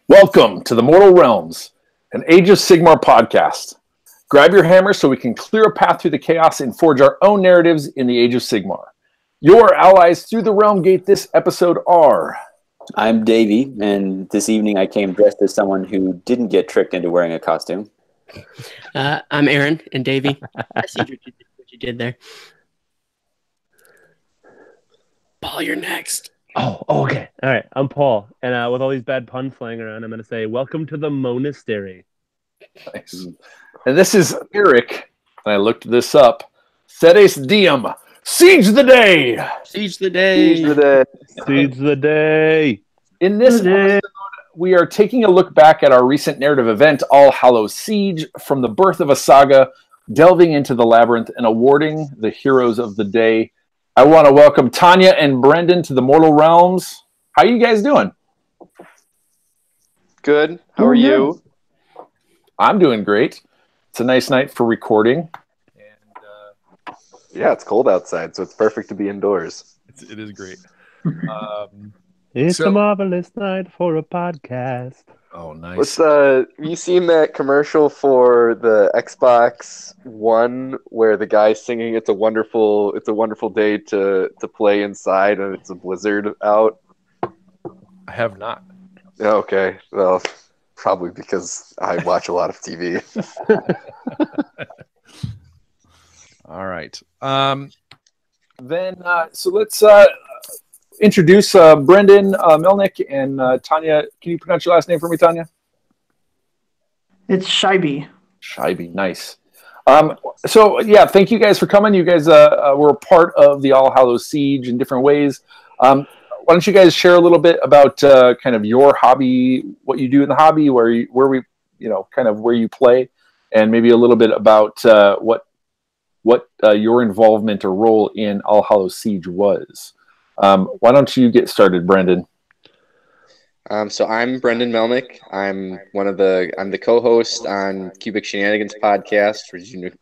Welcome to the Mortal Realms, an Age of Sigmar podcast. Grab your hammer so we can clear a path through the chaos and forge our own narratives in the Age of Sigmar. Your allies through the Realm Gate this episode are... I'm Davy, and this evening I came dressed as someone who didn't get tricked into wearing a costume. I'm Aaron, and Davy, I see what you did there. Paul, you're next. Oh, okay. All right. I'm Paul. And with all these bad puns flying around, I'm going to say, welcome to the monastery. Nice. And this is Eric, and I looked this up. Sedes Diem. Siege the day! Siege the day! Siege the day! Siege the day! In this episode, we are taking a look back at our recent narrative event, All Hallows Siege, from the birth of a saga, delving into the labyrinth, and awarding the heroes of the day. I want to welcome Tanya and Brendan to the Mortal Realms. How are you guys doing? Good. How are you? I'm doing great. It's a nice night for recording. And yeah, it's cold outside, so it's perfect to be indoors. it is great. It's a marvelous night for a podcast. Oh, nice. What's have you seen that commercial for the Xbox One where the guy's singing it's a wonderful day to play inside and it's a blizzard out? I have not. Okay. Well, probably because I watch a lot of TV. All right. So let's introduce Brendan Melnick and Tanya. Can you pronounce your last name for me, Tanya? It's Scheibe. Scheibe, nice. So yeah, thank you guys for coming. You guys were a part of the All Hallows Siege in different ways. Why don't you guys share a little bit about kind of your hobby, what you do in the hobby, where you play, and maybe a little bit about what your involvement or role in All Hallows Siege was. Why don't you get started, Brendan? So I'm Brendan Melnick. I'm the co-host on Cubic Shenanigans podcast,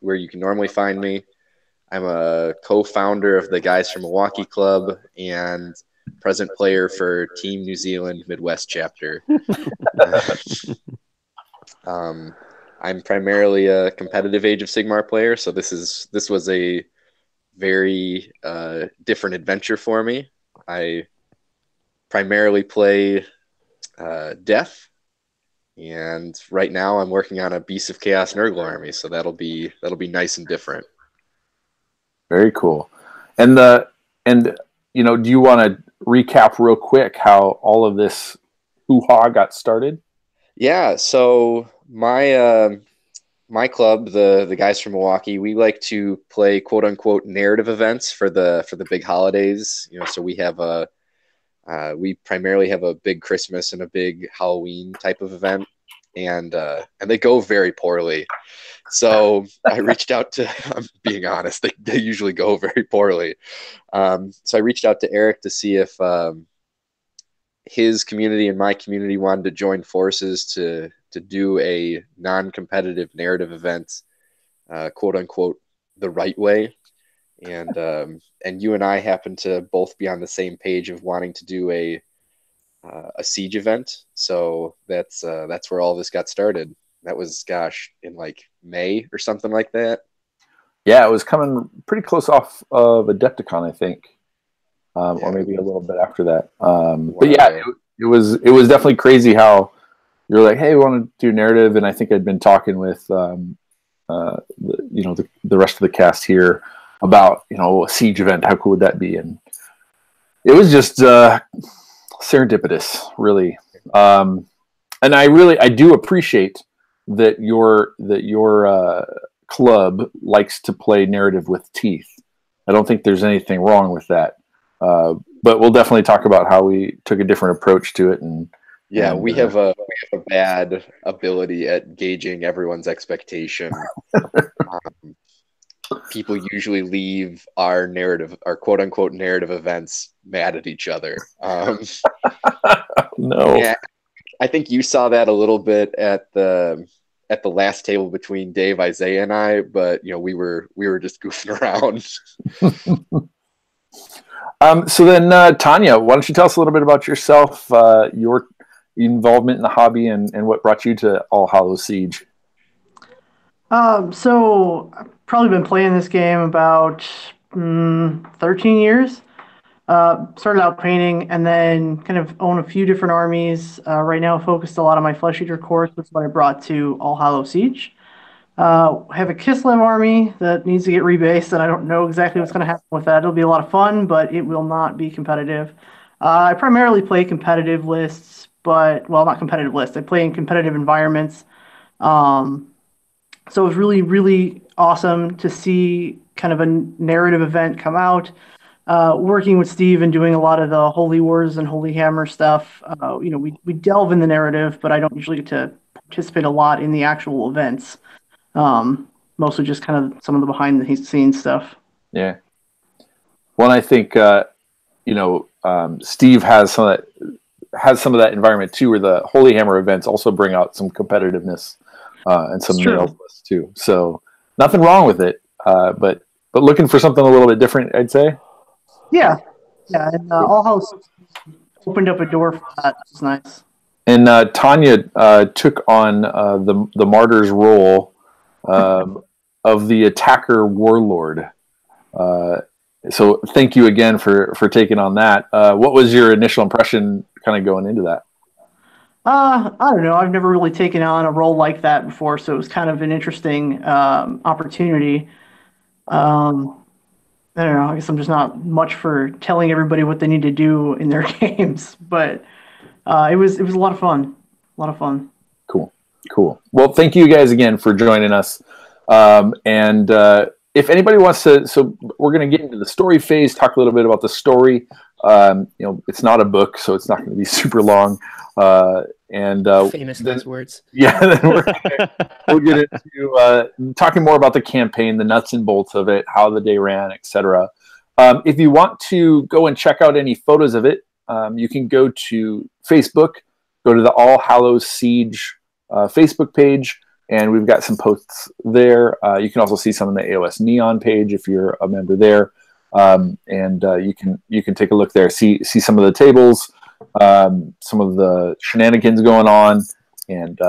where you can normally find me. I'm a co-founder of the Guys from Milwaukee Club and present player for Team New Zealand Midwest chapter. I'm primarily a competitive Age of Sigmar player, so this was a very different adventure for me. I primarily play Death, and right now I'm working on a Beast of Chaos Nurgle army, so that'll be nice and different. Very cool. And do you want to recap real quick how all of this hoo-ha got started? Yeah, so my club, the Guys from Milwaukee, we like to play quote unquote narrative events for the big holidays. So we primarily have a big Christmas and a big Halloween type of event, and they go very poorly. So I reached out to, I'm being honest, they usually go very poorly. So I reached out to Eric to see if his community and my community wanted to join forces to do a non-competitive narrative event, quote unquote, the right way. And you and I happen to both be on the same page of wanting to do a siege event. So that's where all this got started. That was, in like May or something like that. Yeah, it was coming pretty close off of Adepticon, I think. Or maybe a little bit after that. But yeah, it was definitely crazy how you're like, hey, we want to do narrative, and I think I'd been talking with the rest of the cast here about a siege event. How cool would that be? And it was just serendipitous, really. And I do appreciate that your club likes to play narrative with teeth. I don't think there's anything wrong with that. But we'll definitely talk about how we took a different approach to it. And we have a bad ability at gauging everyone's expectation. People usually leave our quote unquote narrative events mad at each other. No. Yeah, I think you saw that a little bit at the last table between Dave, Isaiah, and I, but we were just goofing around. So then, Tanya, why don't you tell us a little bit about yourself, your involvement in the hobby and what brought you to All Hallows Siege? So I've probably been playing this game about 13 years. Started out painting and then kind of own a few different armies. Right now, focused a lot on my Flesh Eater course, which is what I brought to All Hallows Siege. Have a Kislev army that needs to get rebased, and I don't know exactly what's going to happen with that. It'll be a lot of fun, but it will not be competitive. I primarily play competitive lists, but, well, not competitive lists. I play in competitive environments. So it was really, really awesome to see kind of a narrative event come out. Working with Steve and doing a lot of the Holy Wars and Holy Hammer stuff. We delve in the narrative, but I don't usually get to participate a lot in the actual events. Mostly just kind of some of the behind the scenes stuff. Yeah. Well, I think Steve has some of that environment too, where the Holy Hammer events also bring out some competitiveness and some nails lists too. So nothing wrong with it, but looking for something a little bit different, I'd say. Yeah. And All Hallows opened up a door for that. It was nice. And Tanya took on the martyr's role of the attacker warlord. So thank you again for taking on that. What was your initial impression kind of going into that? I don't know. I've never really taken on a role like that before, so it was kind of an interesting opportunity. I don't know. I guess I'm just not much for telling everybody what they need to do in their games, but it was a lot of fun. A lot of fun. Cool. Well, thank you guys again for joining us. And if anybody wants to, so we're going to get into the story phase, talk a little bit about the story. It's not a book, so it's not going to be super long. Famous last words. Yeah, then we'll get into talking more about the campaign, the nuts and bolts of it, how the day ran, etc. If you want to go and check out any photos of it, you can go to Facebook, go to the All Hallows Siege Facebook page, and we've got some posts there. You can also see some on the AOS Neon page if you're a member there, and you can take a look there, see some of the tables, some of the shenanigans going on, and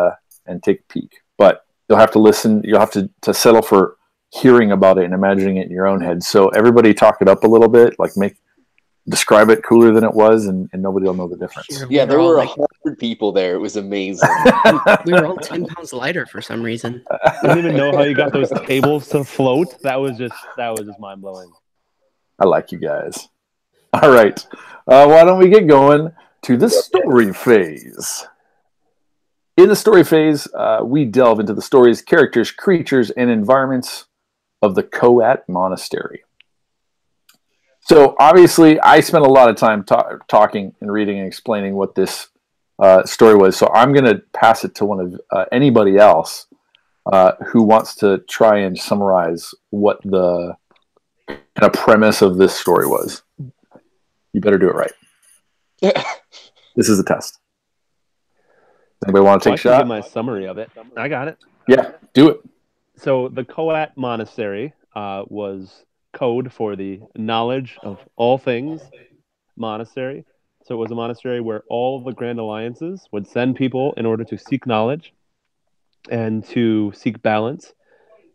take a peek. But you'll have to listen. You'll have to settle for hearing about it and imagining it in your own head. So everybody talk it up a little bit, like describe it cooler than it was, and nobody will know the difference. Sure, Yeah, there were 100 people there. It was amazing. We were all 10 pounds lighter for some reason. I don't even know how you got those tables to float. That was just mind blowing. I like you guys. All right, why don't we get going to the story phase? In the story phase, we delve into the stories, characters, creatures, and environments of the Koat Monastery. So obviously, I spent a lot of time talking and reading and explaining what this story was. So I'm going to pass it to one of anybody else who wants to try and summarize what the kind of premise of this story was. You better do it right. This is a test. Anybody want to take a shot? Give my summary of it. I got it. Yeah, do it. So the Koat Monastery was code for the knowledge of all things monastery. So it was a monastery where all the Grand Alliances would send people in order to seek knowledge and to seek balance.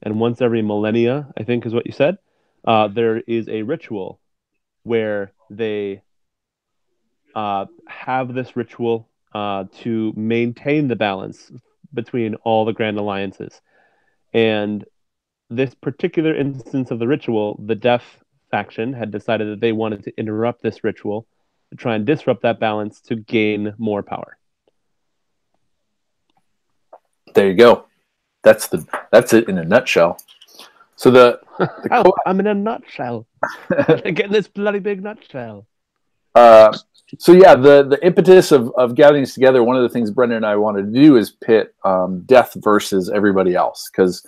And once every millennia, I think is what you said, there is a ritual where they have this ritual to maintain the balance between all the Grand Alliances. And this particular instance of the ritual, the Death faction had decided that they wanted to interrupt this ritual to try and disrupt that balance to gain more power. There you go. That's it in a nutshell. So I'm in a nutshell. Get in this bloody big nutshell. So yeah, the impetus of gathering this together, one of the things Brendan and I wanted to do is pit Death versus everybody else, because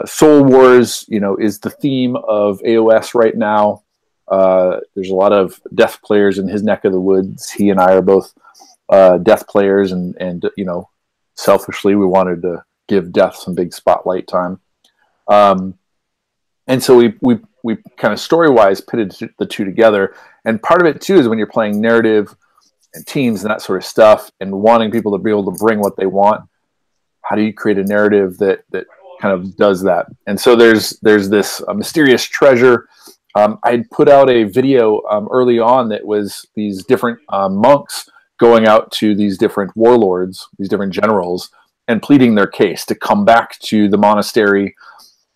Soul Wars, is the theme of AOS right now. There's a lot of Death players in his neck of the woods. He and I are both Death players, and selfishly, we wanted to give Death some big spotlight time. And so we kind of story-wise pitted the two together. And part of it too is when you're playing narrative, and teams and that sort of stuff, and wanting people to be able to bring what they want. How do you create a narrative that kind of does that? And so there's this mysterious treasure. I had put out a video early on that was these different monks going out to these different warlords, these different generals, and pleading their case to come back to the monastery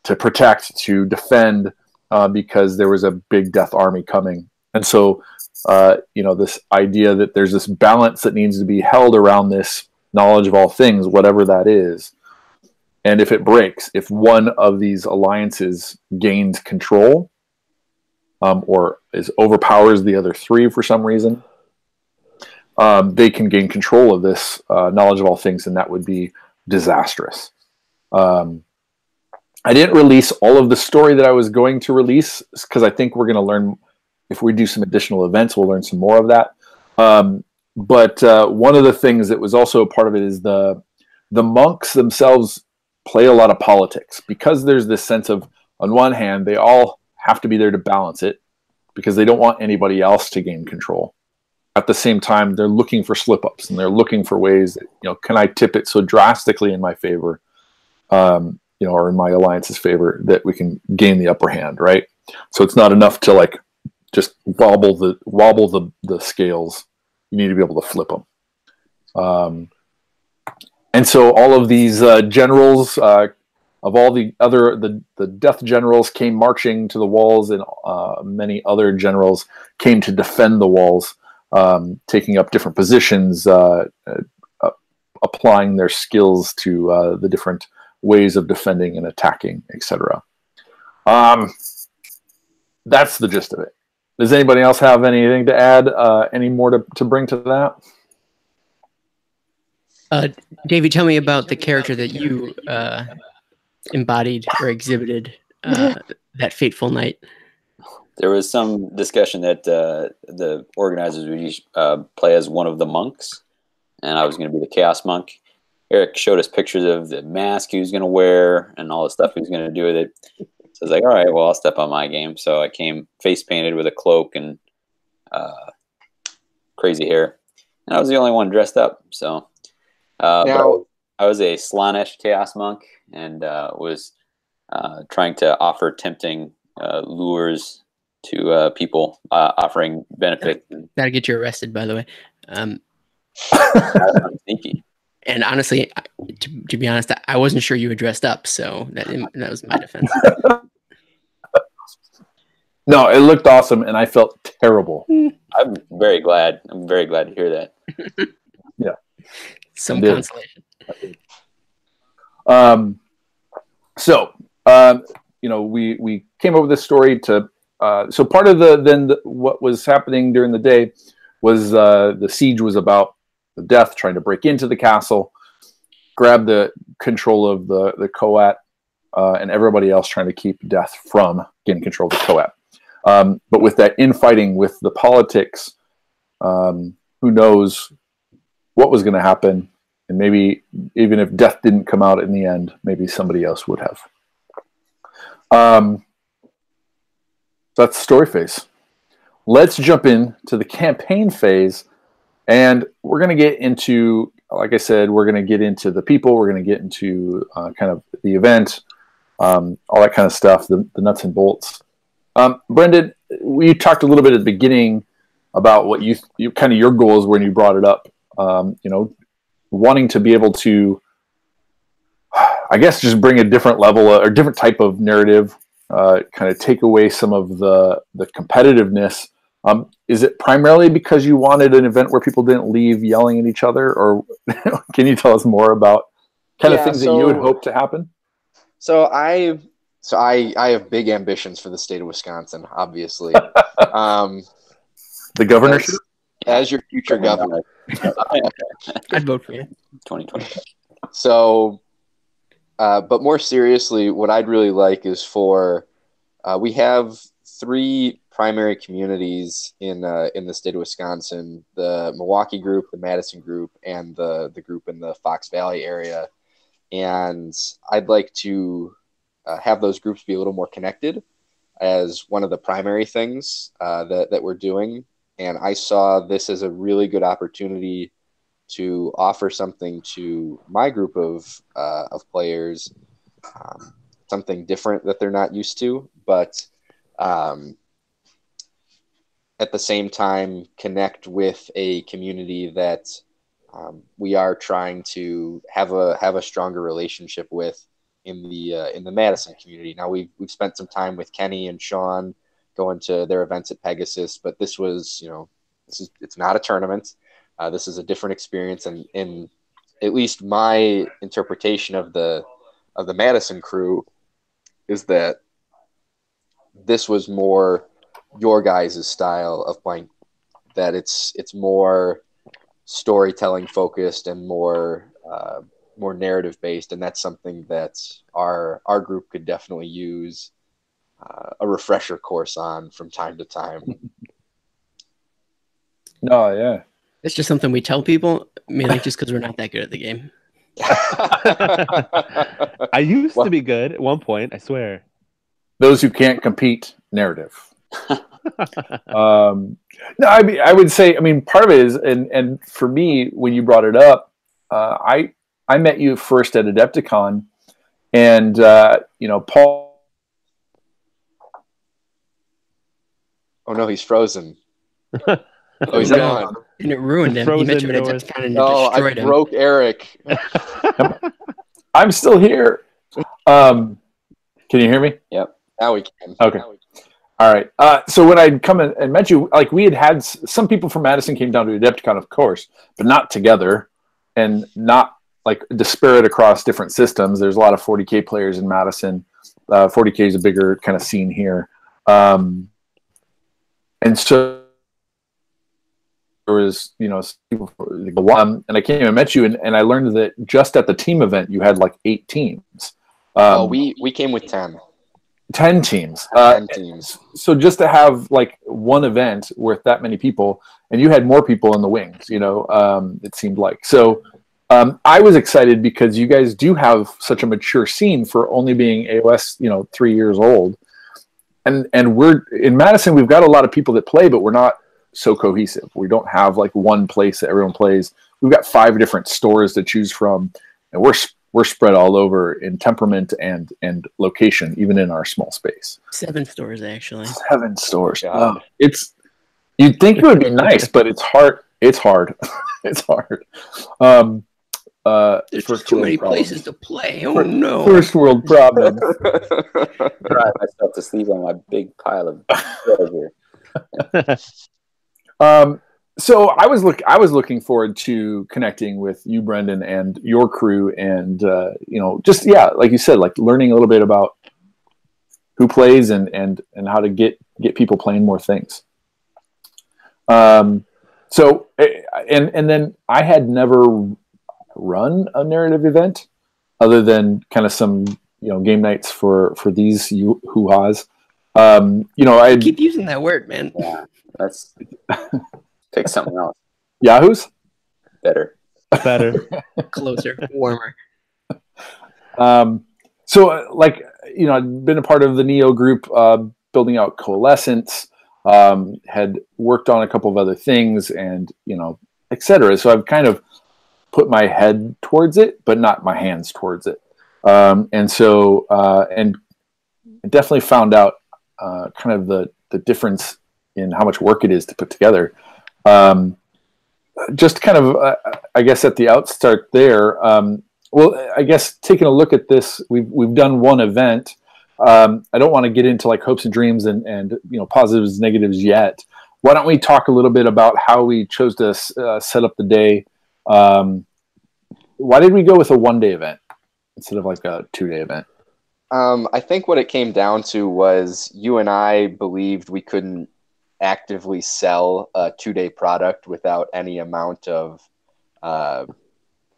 to protect, to defend, because there was a big death army coming. And so, this idea that there's this balance that needs to be held around this knowledge of all things, whatever that is. And if it breaks, if one of these alliances gains control, or overpowers the other three for some reason, they can gain control of this knowledge of all things, and that would be disastrous. I didn't release all of the story that I was going to release because I think we're going to learn, if we do some additional events, we'll learn some more of that. But one of the things that was also a part of it is the monks themselves play a lot of politics, because there's this sense of, on one hand, they all have to be there to balance it because they don't want anybody else to gain control. At the same time, they're looking for slip-ups, and they're looking for ways that, can I tip it so drastically in my favor, or in my alliance's favor, that we can gain the upper hand, right? So it's not enough to just wobble the scales. You need to be able to flip them. And so all of these generals, of all the other, the death generals came marching to the walls, and many other generals came to defend the walls, taking up different positions, applying their skills to the different ways of defending and attacking, etc. That's the gist of it. Does anybody else have anything to add? Any more to bring to that? Davey, tell me about the character that you embodied or exhibited that fateful night. There was some discussion that the organizers would each play as one of the monks, and I was going to be the chaos monk. Eric showed us pictures of the mask he was going to wear and all the stuff he was going to do with it. So I was like, all right, well, I'll step on my game. So I came face painted with a cloak and crazy hair. And I was the only one dressed up. So but I was a Slaanesh chaos monk, and was trying to offer tempting lures to people, offering benefit. That'll get you arrested, by the way. I'm sneaky. And honestly, to be honest, I wasn't sure you were dressed up, so that was my defense. No, it looked awesome, and I felt terrible. I'm very glad to hear that. Yeah. Some consolation. We came up with this story to. So part of what was happening during the day was the siege was about the death trying to break into the castle, grab the control of the Coat, and everybody else trying to keep death from getting control of the Coat. But with that infighting with the politics, who knows what was going to happen, and maybe even if death didn't come out in the end, maybe somebody else would have. That's the story phase. Let's jump into the campaign phase, and we're going to get into, like I said, we're going to get into the people, we're going to get into kind of the event, all that kind of stuff, the nuts and bolts. Brendan, we talked a little bit at the beginning about what you kind of your goals when you brought it up. Wanting to be able to, I guess, just bring a different level or different type of narrative, kind of take away some of the competitiveness. Is it primarily because you wanted an event where people didn't leave yelling at each other, or can you tell us more about kind of things that you would hope to happen? So I have big ambitions for the state of Wisconsin, obviously. The governorship? As your future governor. I'd vote for you. 2020. So, but more seriously, what I'd really like is for, we have 3 primary communities in the state of Wisconsin: the Milwaukee group, the Madison group, and the group in the Fox Valley area. And I'd like to have those groups be a little more connected as one of the primary things that we're doing. and I saw this as a really good opportunity to offer something to my group of players, something different that they're not used to, but at the same time connect with a community that we are trying to have a stronger relationship with in the Madison community. Now we've spent some time with Kenny and Sean going to their events at Pegasus, but this was, it's not a tournament. This is a different experience, and in at least my interpretation of the Madison crew is that this was more your guys' style of playing, that it's more storytelling focused and more narrative based, and that's something that our group could definitely use a refresher course on from time to time. No, yeah. It's just something we tell people, mainly just because we're not that good at the game. I used to be good at one point, I swear. Those who can't compete narrative. No, I would say, part of it is, and for me, when you brought it up, I met you first at Adepticon, and Paul. Oh no, he's frozen. Oh, he's gone. And it ruined him. He met you at Adepticon and destroyed him. I broke Eric. I'm still here. Can you hear me? Yep. Now we can. Okay. All right. So when I'd come in and met you, like we had some people from Madison came down to Adepticon, of course, but not together and not like disparate across different systems. There's a lot of 40K players in Madison. 40K is a bigger kind of scene here. And so there was, people and I came and met you, and I learned that just at the team event, you had like 8 teams. We came with 10. 10 teams. 10 teams. So just to have like one event with that many people, and you had more people in the wings, it seemed like. So I was excited because you guys do have such a mature scene for only being AOS, 3 years old. And we're in Madison, we've got a lot of people that play, but we're not so cohesive. We don't have like one place that everyone plays. We've got 5 different stores to choose from, and we're spread all over in temperament and location, even in our small space. 7 stores, actually. 7 stores. You'd think it would be nice, but it's hard. It's hard. It's hard. There's just too many places to play. Oh no! First world problem. Drive myself to sleep on my big pile of treasure. So I was looking forward to connecting with you, Brendan, and your crew, and just like you said, like learning a little bit about who plays and how to get people playing more things. So and then I had never run a narrative event other than kind of some game nights for these hoo-has. I keep using that word, man. Yeah, that's pick something else. Yahoos? Better. Closer, warmer. So I'd been a part of the Neo group, building out Coalescence, had worked on a couple of other things, and etc. So I've kind of put my head towards it, but not my hands towards it. And definitely found out kind of the difference in how much work it is to put together. Just kind of, I guess at the outstart there, well, I guess taking a look at this, we've done one event. I don't want to get into like hopes and dreams and positives, negatives yet. Why don't we talk a little bit about how we chose to set up the day? Why did we go with a 1-day event instead of like a 2-day event? I think what it came down to was you and I believed we couldn't actively sell a 2-day product without any amount of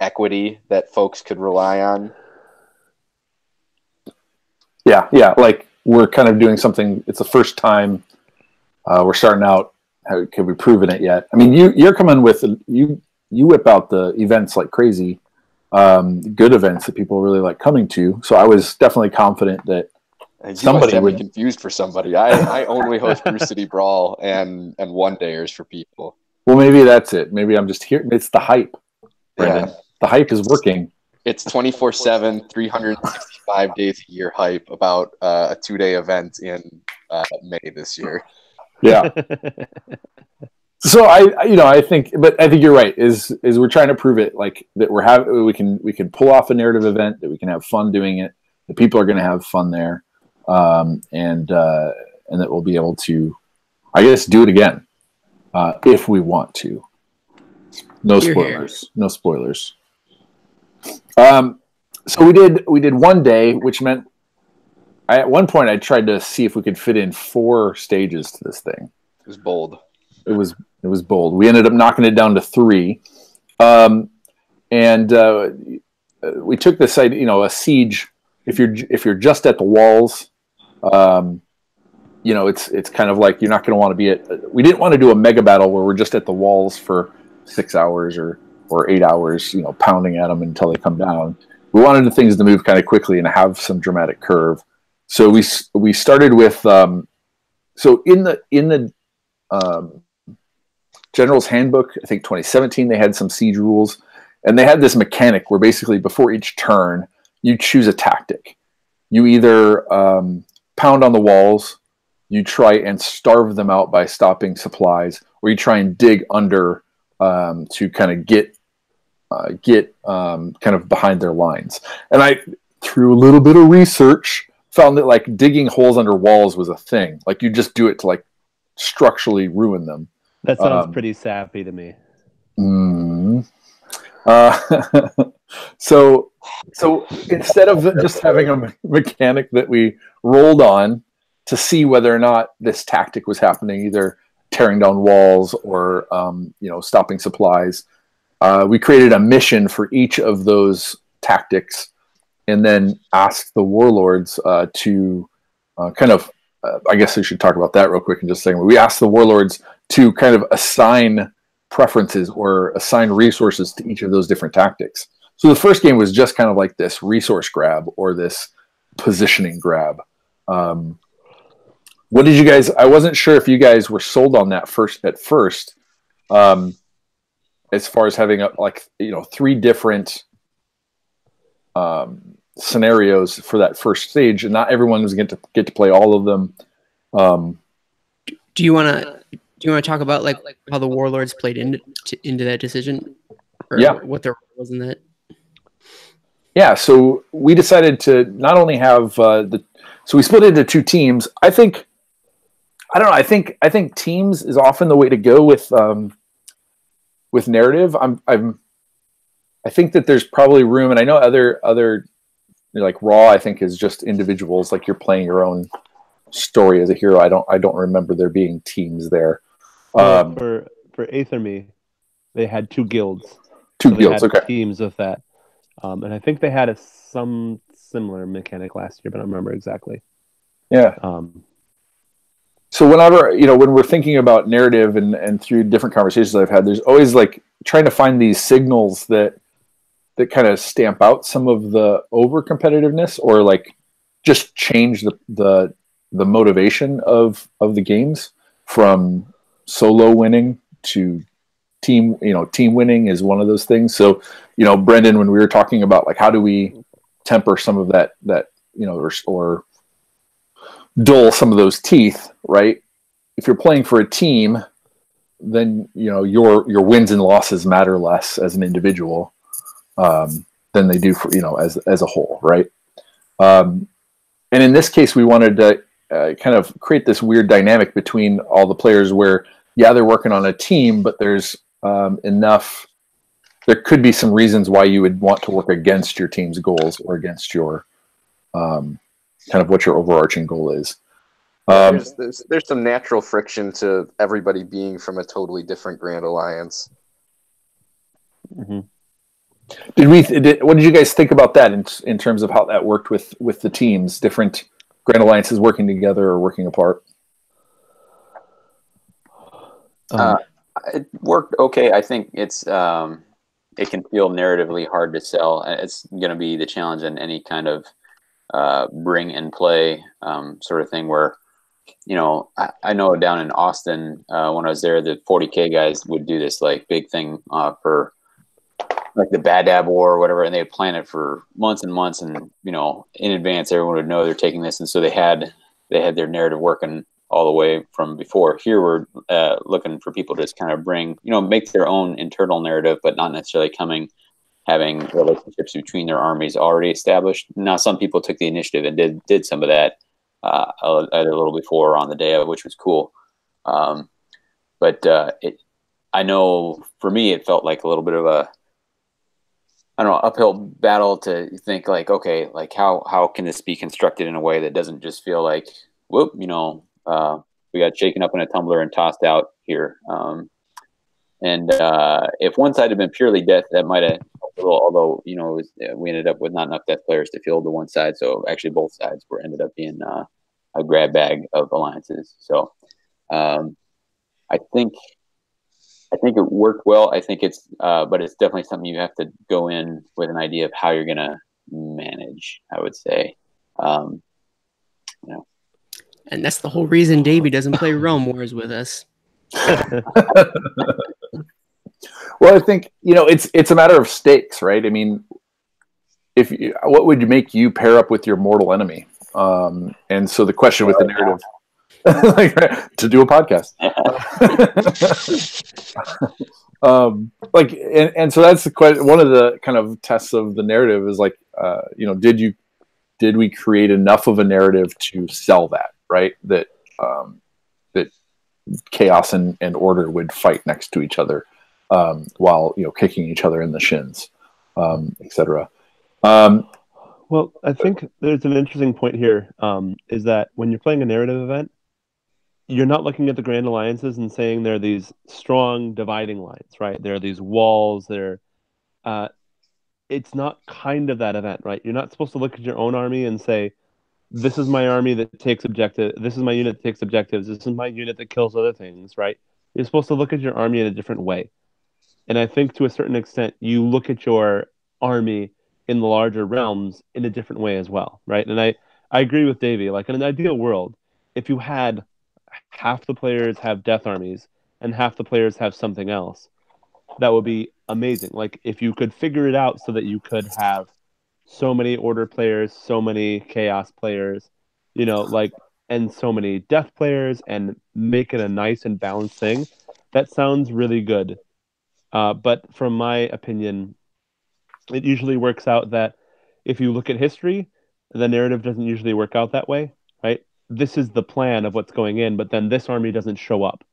equity that folks could rely on. Yeah. Like we're kind of doing something. It's the first time we're starting out. Have we proven it yet? I mean, you're coming with you whip out the events like crazy. Good events that people really like coming to. So I was definitely confident that You must Somebody have me would. confused for somebody. I only host Brew City Brawl and one dayers for people. Well, maybe that's it. Maybe I'm just here. It's the hype, Brendan. Yeah. The hype is working. It's 24/7, 365 days a year hype about a 2-day event in May this year. Yeah. So I think you're right. Is we're trying to prove it, like that we can pull off a narrative event, that we can have fun doing it, that people are going to have fun there, and that we'll be able to, I guess, do it again if we want to. No spoilers. No spoilers. So we did one day, which meant at one point I tried to see if we could fit in 4 stages to this thing. It was bold. It was bold. We ended up knocking it down to 3, and we took this idea, a siege. If you're just at the walls, it's kind of like you're not going to want to be at. We didn't want to do a mega battle where we're just at the walls for 6 hours or 8 hours, pounding at them until they come down. We wanted the things to move kind of quickly and have some dramatic curve. So we started with so in the General's Handbook, I think 2017, they had some siege rules, and they had this mechanic where basically before each turn you choose a tactic. You either pound on the walls, you try and starve them out by stopping supplies, or you try and dig under to kind of get kind of behind their lines. And I, through a little bit of research, found that like digging holes under walls was a thing. Like you just do it to like structurally ruin them. That sounds pretty sappy to me. So instead of just having a mechanic that we rolled on to see whether or not this tactic was happening, either tearing down walls or stopping supplies, we created a mission for each of those tactics, and then asked the warlords to kind of. I guess we should talk about that real quick in just a second. We asked the warlords to kind of assign preferences or assign resources to each of those different tactics. So the first game was just kind of like this resource grab or this positioning grab. What did you guys? I wasn't sure if you guys were sold on that at first, as far as having 3 different scenarios for that first stage, and not everyone was going to get to play all of them. Do you want to talk about like how the warlords played into that decision? Or what their role was in that? Yeah, so we decided to not only have so we split into 2 teams. I think teams is often the way to go with narrative. I think that there's probably room, and I know other like Raw, I think, is just individuals, like you're playing your own story as a hero. I don't remember there being teams there. For Aetherme, they had 2 guilds. 2 guilds, okay. Teams of that. And I think they had some similar mechanic last year, but I don't remember exactly. Yeah. So whenever, when we're thinking about narrative and through different conversations I've had, there's always like trying to find these signals that kind of stamp out some of the over competitiveness, or like just change the motivation of the games from solo winning to team. Team winning is one of those things. So, Brendan, when we were talking about like how do we temper some of that or dull some of those teeth, right? If you're playing for a team, then your wins and losses matter less as an individual than they do for as a whole, right? And in this case, we wanted to kind of create this weird dynamic between all the players, where they're working on a team, but there's enough. There could be some reasons why you would want to work against your team's goals or against your kind of what your overarching goal is. There's some natural friction to everybody being from a totally different Grand Alliance. Mm-hmm. What did you guys think about that in terms of how that worked with the teams, different Grand Alliances working together or working apart? It worked okay. I think it's it can feel narratively hard to sell. It's going to be the challenge in any kind of bring and play sort of thing where, you know, I know down in Austin when I was there, the 40K guys would do this like big thing for like the Bad Dab War or whatever, and they'd plan it for months and months, and you know, in advance everyone would know they're taking this, and so they had their narrative working all the way from before. Here we're looking for people to just kind of bring, you know, make their own internal narrative, but not necessarily having relationships between their armies already established. Now, some people took the initiative and did some of that either a little before or on the day of, which was cool. But I know for me, it felt like a little bit of a, I don't know, uphill battle to think like, okay, like how can this be constructed in a way that doesn't just feel like, whoop, you know, we got shaken up in a tumbler and tossed out here. And if one side had been purely death, that might have, although, you know, we ended up with not enough death players to field the one side. So actually both sides ended up being a grab bag of alliances. So I think it worked well. I think it's, but it's definitely something you have to go in with an idea of how you're going to manage, I would say. You know. And that's the whole reason Davy doesn't play Realm Wars with us. Well, I think, you know, it's a matter of stakes, right? I mean, what would make you pair up with your mortal enemy? And so the question with the narrative, like, to do a podcast, and so that's the question. One of the kind of tests of the narrative is like, you know, did we create enough of a narrative to sell that, right? That chaos and order would fight next to each other, while, you know, kicking each other in the shins, etc. Well, I think there's an interesting point here, is that when you're playing a narrative event, you're not looking at the Grand Alliances and saying there are these strong dividing lines, right? There are these walls. It's not kind of that event, right? You're not supposed to look at your own army and say, this is my army that takes objective. This is my unit that takes objectives. This is my unit that kills other things, right? You're supposed to look at your army in a different way. And I think to a certain extent, you look at your army in the larger realms in a different way as well, right? And I agree with Davey. Like, in an ideal world, if you had half the players have death armies and half the players have something else, that would be amazing. Like, if you could figure it out so that you could have so many order players, so many chaos players, you know, like, and so many death players, and make it a nice and balanced thing, that sounds really good. But from my opinion, it usually works out that if you look at history, the narrative doesn't usually work out that way, right? This is the plan of what's going in, but then this army doesn't show up,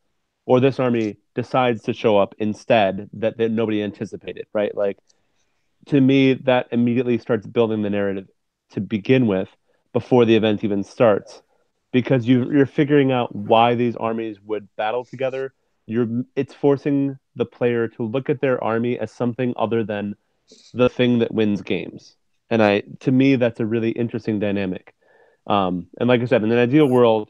or this army decides to show up instead that nobody anticipated, right? Like, to me, that immediately starts building the narrative to begin with before the event even starts, because you're figuring out why these armies would battle together. It's forcing the player to look at their army as something other than the thing that wins games. And to me, that's a really interesting dynamic. And like I said, in an ideal world,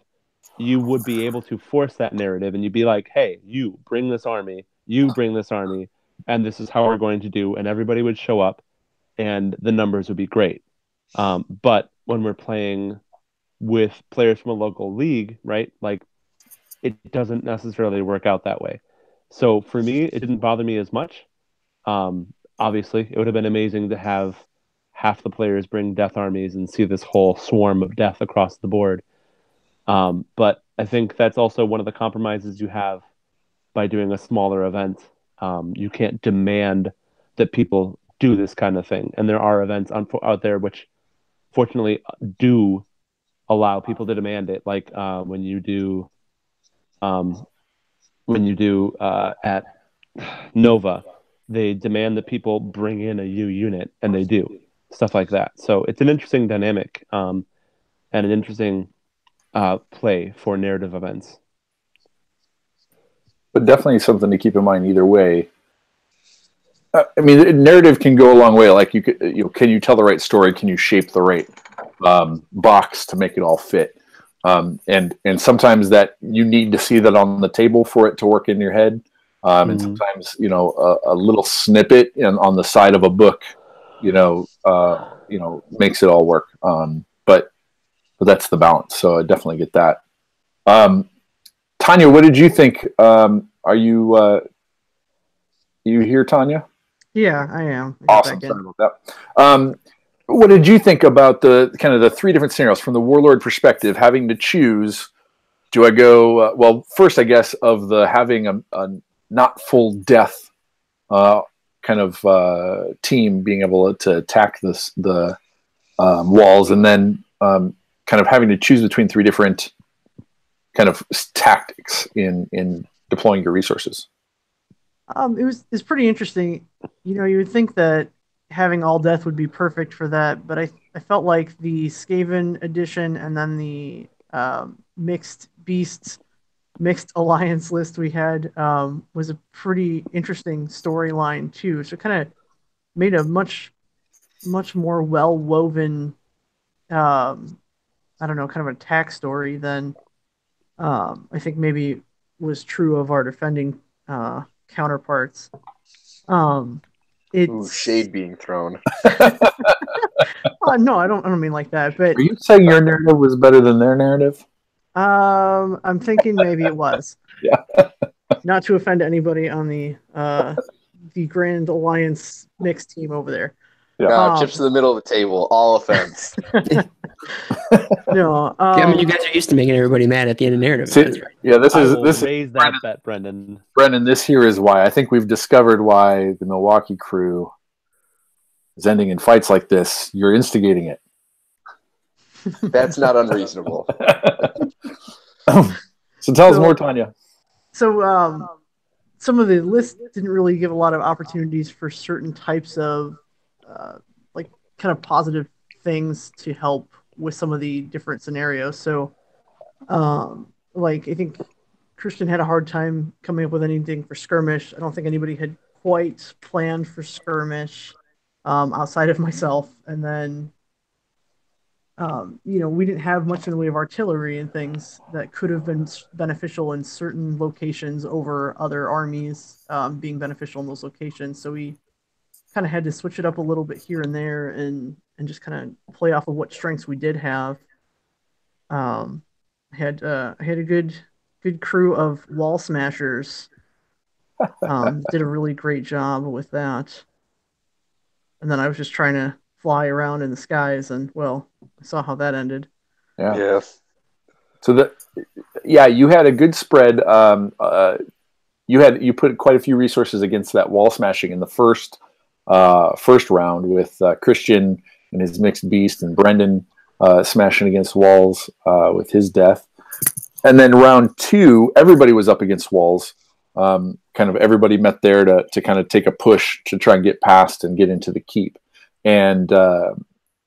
you would be able to force that narrative, and you'd be like, hey, you bring this army, and this is how we're going to do, and everybody would show up, and the numbers would be great. But when we're playing with players from a local league, right, like, it doesn't necessarily work out that way. So for me, it didn't bother me as much. Obviously, it would have been amazing to have half the players bring death armies and see this whole swarm of death across the board. But I think that's also one of the compromises you have by doing a smaller event. You can't demand that people do this kind of thing. And there are events out there which fortunately do allow people to demand it. Like when you do at Nova, they demand that people bring in a U unit, and they do stuff like that. So it's an interesting dynamic, and an interesting play for narrative events. But definitely something to keep in mind either way. I mean, narrative can go a long way. Like, can you tell the right story? Can you shape the right box to make it all fit? And sometimes that you need to see that on the table for it to work in your head. And sometimes, a little snippet on the side of a book, makes it all work. that's the balance. So I definitely get that. Tanya, what did you think? Are you here, Tanya? Yeah, I am. Awesome. Sorry about that. What did you think about the kind of the three different scenarios from the warlord perspective, having to choose? Do I go well? First, I guess of the having a not full death kind of team being able to attack the walls, and then kind of having to choose between three different kind of tactics in deploying your resources. It's pretty interesting. You know, you would think that having all death would be perfect for that, but I felt like the Skaven edition and then the mixed beasts, mixed alliance list we had was a pretty interesting storyline too. So it kind of made a much more well woven, I don't know, kind of attack story than I think maybe was true of our defending counterparts. It's shade being thrown. No, I don't mean like that. But are you saying your narrative was better than their narrative? I'm thinking maybe it was. Yeah. Not to offend anybody on the Grand Alliance mixed team over there. Yeah. Chips to the middle of the table. All offense. No. I mean, you guys are used to making everybody mad at the end of narrative. See, Right? Yeah, this is raise that bet, Brendan. Brendan, this here is why I think we've discovered why the Milwaukee crew is ending in fights like this. You're instigating it. That's not unreasonable. So tell us more, Tanya. So some of the lists didn't really give a lot of opportunities for certain types of like kind of positive things to help with some of the different scenarios. So like I think Christian had a hard time coming up with anything for skirmish. I don't think anybody had quite planned for skirmish outside of myself. And then we didn't have much in the way of artillery and things that could have been beneficial in certain locations over other armies being beneficial in those locations. So we kind of had to switch it up a little bit here and there and just kind of play off of what strengths we did have. I had a good crew of wall smashers. Did a really great job with that. And then I was just trying to fly around in the skies, and well, I saw how that ended. Yeah. So you had a good spread. You put quite a few resources against that wall smashing in the first round with Christian and his mixed beast, and Brendan smashing against walls with his death. And then round 2, everybody was up against walls. Kind of everybody met there to kind of take a push to try and get past and get into the keep. And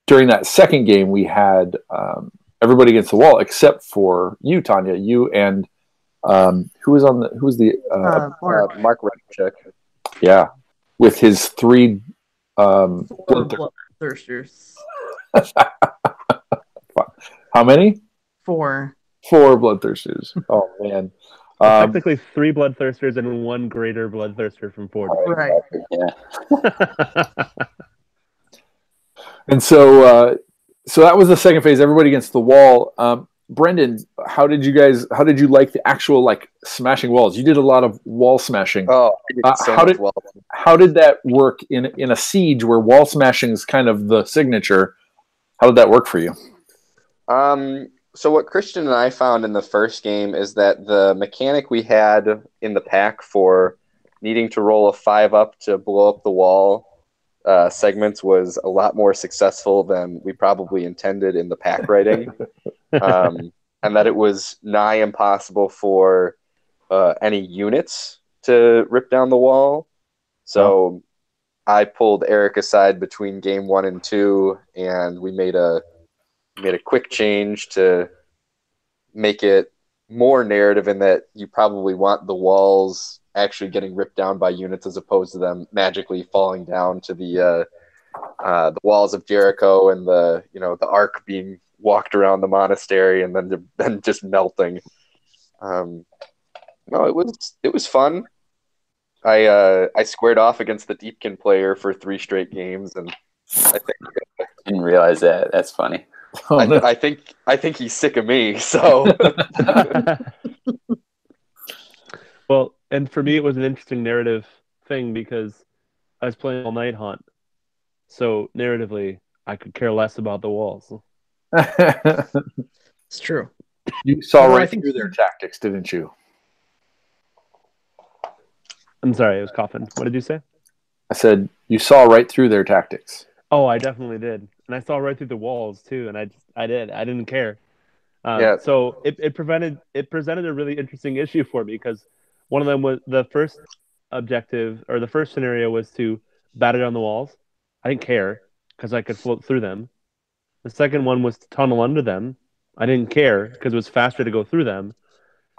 during that second game, we had everybody against the wall except for you, Tanya. You and who was the Mark Redcheck. Yeah, with his 3 bloodthirsters. How many? 4. 4 bloodthirsters. Oh man. Technically 3 bloodthirsters and 1 greater bloodthirster from 4. Right. Yeah. And so that was the second phase. Everybody against the wall. Brendan, how did you like the actual smashing walls? You did a lot of wall smashing. Oh, I did so much wall. How did that work in a siege where wall smashing is kind of the signature? How did that work for you? So what Christian and I found in the first game is that the mechanic we had in the pack for needing to roll a 5 up to blow up the wall segments was a lot more successful than we probably intended in the pack writing. And that it was nigh impossible for any units to rip down the wall. So I pulled Eric aside between game 1 and 2, and we made a quick change to make it more narrative in that you probably want the walls actually getting ripped down by units as opposed to them magically falling down to the walls of Jericho and the ark being walked around the monastery and then just melting. No, it was fun. I squared off against the Deepkin player for 3 straight games, and I think Didn't realize that. That's funny. Oh, no. I think he's sick of me. So Well, and for me, it was an interesting narrative thing because I was playing All Night Hunt, so narratively, I could care less about the walls. It's true. You saw Although I right think- through their tactics, didn't you? I'm sorry, I was coughing. What did you say? I said you saw right through their tactics. Oh, I definitely did, and I saw right through the walls too, and I didn't care. Yeah. So it presented a really interesting issue for me because one of them was the first objective or the first scenario was to batter down the walls. I didn't care because I could float through them. The second one was to tunnel under them. I didn't care because it was faster to go through them.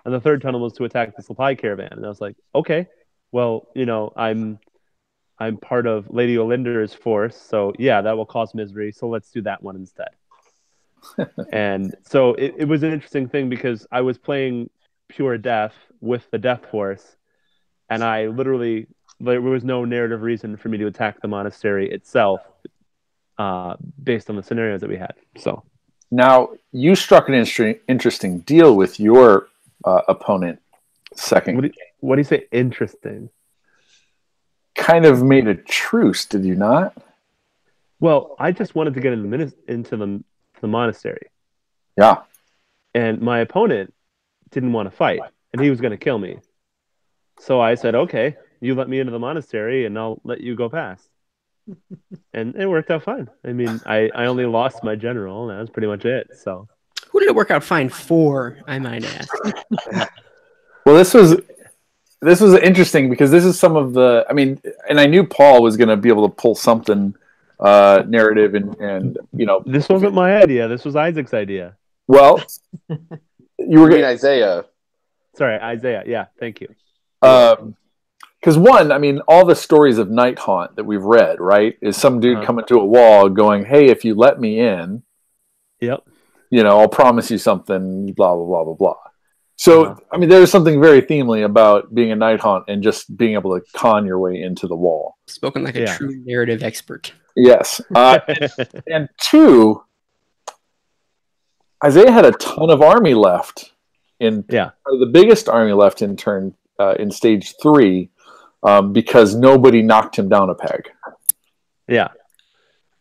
And the third tunnel was to attack the supply caravan. And I was like, okay, well, I'm part of Lady Olinder's force, so yeah, that will cause misery. So let's do that one instead. And so it was an interesting thing because I was playing pure death with the death force, and I literally there was no narrative reason for me to attack the monastery itself, based on the scenarios that we had. So Now you struck an interesting deal with your opponent. Second, what do you say? Interesting. kind of made a truce, did you not? Well, I just wanted to get into the monastery. Yeah. And my opponent didn't want to fight, and he was going to kill me. So I said, okay, you let me into the monastery, and I'll let you go past. And it worked out fine. I mean, I only lost my general, and that was pretty much it. So Who did it work out fine for, I might ask? Well, this was interesting because this is some of the. I mean, and I knew Paul was going to be able to pull something narrative, and this wasn't my idea. This was Isaac's idea. Well, you were I mean, going Isaiah. Sorry, Isaiah. Yeah, thank you. because one, I mean, all the stories of Night Haunt that we've read, right, is some dude coming to a wall going, "Hey, if you let me in, Yep. I'll promise you something." Blah blah blah blah blah. So, I mean, there's something very themely about being a Night Haunt and just being able to con your way into the wall. Spoken like a true narrative expert. Yes. And two, Isaiah had a ton of army left the biggest army left in stage 3, because nobody knocked him down a peg. Yeah.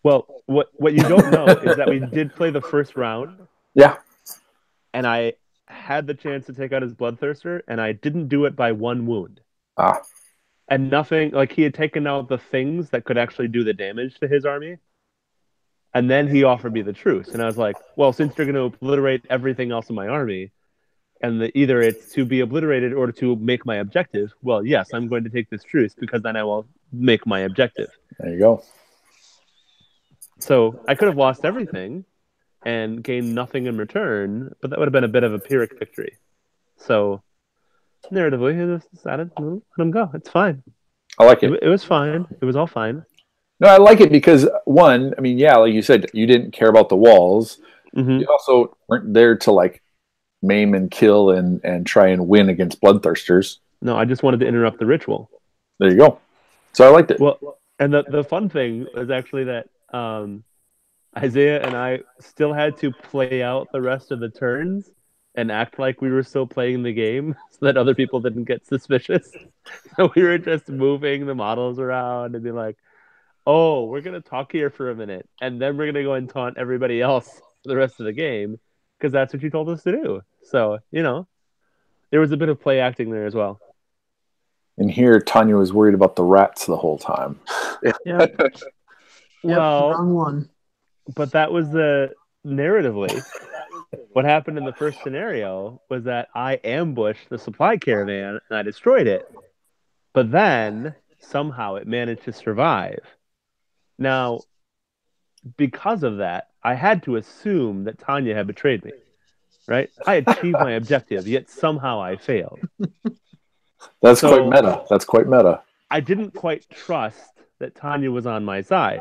Well, what you don't know is that we did play the first round. Yeah. And I had the chance to take out his bloodthirster, and I didn't do it by 1 wound. And nothing, like he had taken out the things that could actually do the damage to his army. And then he offered me the truce. And I was like, well, since you're going to obliterate everything else in my army, and either it's to be obliterated or to make my objective, well, yes, I'm going to take this truce because then I will make my objective. There you go. So I could have lost everything and gained nothing in return, but that would have been a bit of a Pyrrhic victory. So narratively, I just decided, let him go. It's fine. I like it. It was fine. It was all fine. No, I like it because one, I mean, yeah, like you said, you didn't care about the walls. Mm-hmm. You also weren't there to like maim and kill and try and win against bloodthirsters. No, I just wanted to interrupt the ritual. There you go. So I liked it. Well, and the fun thing was actually that Isaiah and I still had to play out the rest of the turns and act like we were still playing the game so that other people didn't get suspicious. So we were just moving the models around and be like, oh, we're going to talk here for a minute, and then we're going to go and taunt everybody else for the rest of the game because that's what you told us to do. So, there was a bit of play acting there as well. And here, Tanya was worried about the rats the whole time. Yeah. Well, wrong one. But that was narratively. What happened in the first scenario was that I ambushed the supply caravan and I destroyed it. But then somehow it managed to survive. Now, because of that, I had to assume that Tanya had betrayed me. Right? I achieved my objective, yet somehow I failed. That's quite meta. That's quite meta. I didn't quite trust that Tanya was on my side.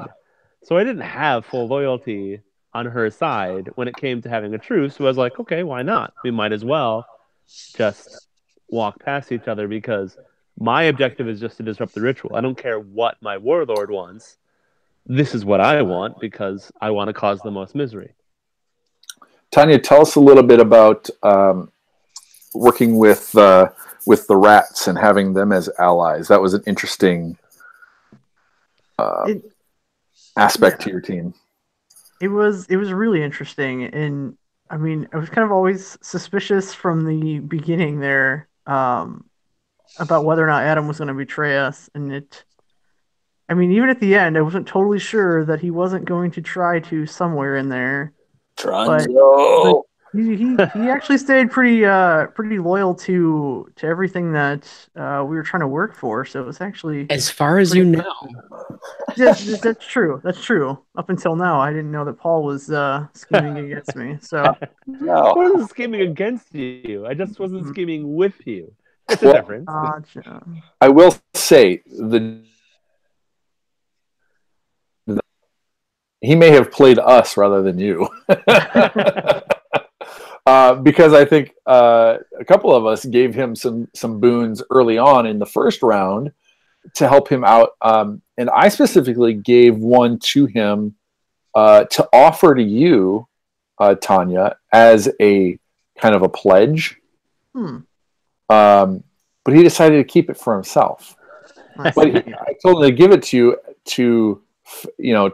So I didn't have full loyalty on her side when it came to having a truce. So I was like, okay, why not? We might as well just walk past each other because my objective is just to disrupt the ritual. I don't care what my warlord wants. This is what I want because I want to cause the most misery. Tanya, tell us a little bit about working with the rats and having them as allies. That was an interesting aspect to your team. It was really interesting, and I mean, I was kind of always suspicious from the beginning there about whether or not Adam was going to betray us, and I mean, even at the end, I wasn't totally sure that he wasn't going to try to somewhere in there. Tronzo. But he actually stayed pretty loyal to everything that we were trying to work for. So it was actually, as far as you know. Yes, that's true. That's true. Up until now, I didn't know that Paul was scheming against me. So No. I wasn't scheming against you. I just wasn't scheming with you. It's a difference. I will say he may have played us rather than you. Because I think a couple of us gave him some boons early on in the first round to help him out. And I specifically gave one to him to offer to you, Tanya, as a kind of a pledge. But he decided to keep it for himself. But I told him to give it to you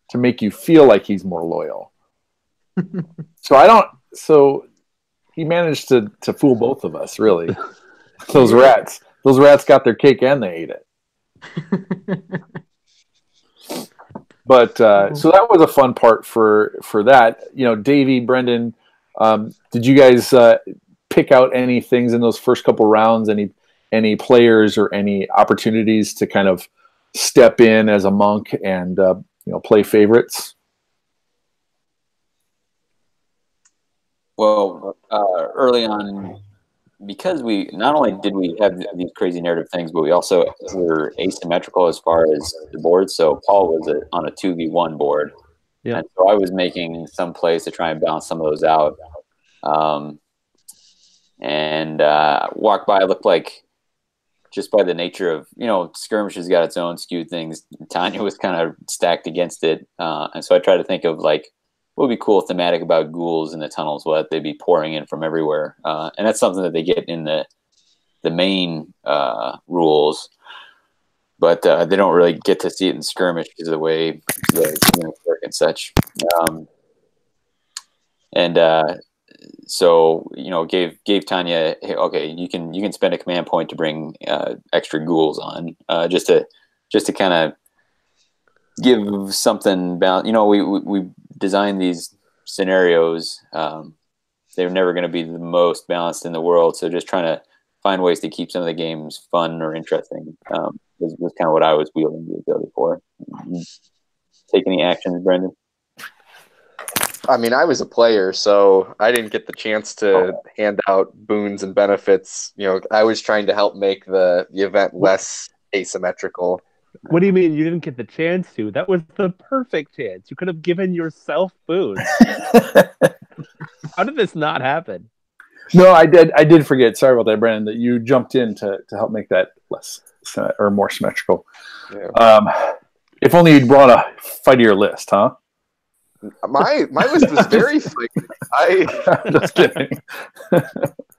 to make you feel like he's more loyal. So he managed to fool both of us, really. Those rats got their cake and they ate it. But so that was a fun part for that. Davy, Brendan, did you guys pick out any things in those first couple rounds? Any players or any opportunities to kind of step in as a monk and play favorites? Well, early on, because we not only did we have these crazy narrative things, but we also were asymmetrical as far as the board. So Paul was on a 2v1 board, and so I was making some plays to try and balance some of those out. And walk by, looked like, just by the nature of skirmish has got its own skewed things. Tanya was kind of stacked against it, and so I tried to think of like, what would be cool thematic about ghouls in the tunnels? What they'd be pouring in from everywhere, and that's something that they get in the main rules, but they don't really get to see it in skirmish because of the way the units work and such. So gave Tanya, hey, okay, you can spend a command point to bring extra ghouls on, just to kind of give something balance. We designed these scenarios. They're never going to be the most balanced in the world. So just trying to find ways to keep some of the games fun or interesting was kind of what I was wielding the ability for. Take any actions, Brendan? I mean, I was a player, so I didn't get the chance to hand out boons and benefits. I was trying to help make the event less asymmetrical. What do you mean you didn't get the chance to? That was the perfect chance. You could have given yourself boons. How did this not happen? No, I did forget. Sorry about that, Brandon, that you jumped in to help make that less or more symmetrical. Yeah. If only you'd brought a fightier list, huh? My list was very fighty. Just kidding.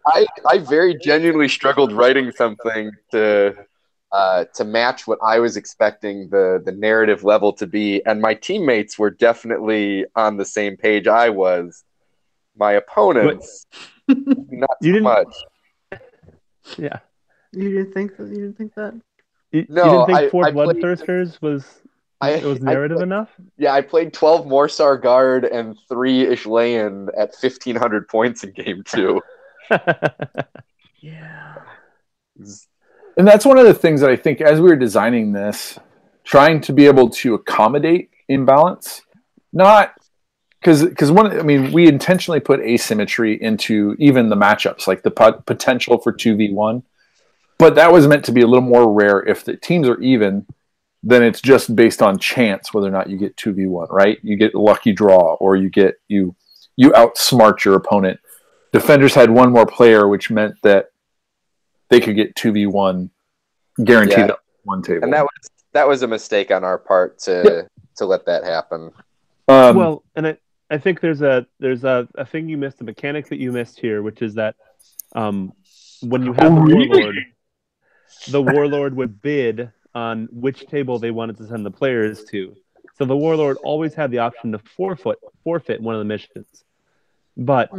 I very genuinely struggled writing something to match what I was expecting the narrative level to be, and my teammates were definitely on the same page I was. My opponents, not so much. Yeah. You didn't think that? You didn't think that? You didn't think Four Bloodthirsters was narrative enough? Yeah, I played 12 Morsar Guard and 3 Ishlayan at 1,500 points in game 2. Yeah. And that's one of the things that I think as we were designing this, trying to be able to accommodate imbalance, not because we intentionally put asymmetry into even the matchups, like the potential for 2v1, but that was meant to be a little more rare. If the teams are even, then it's just based on chance whether or not you get 2v1, right? You get a lucky draw, or you outsmart your opponent. Defenders had one more player, which meant that they could get 2v1 guaranteed at one table. And that was a mistake on our part to let that happen. Well, and I think there's a thing you missed, a mechanic that you missed here, which is that when you have the warlord would bid on which table they wanted to send the players to. So the warlord always had the option to forfeit one of the missions, but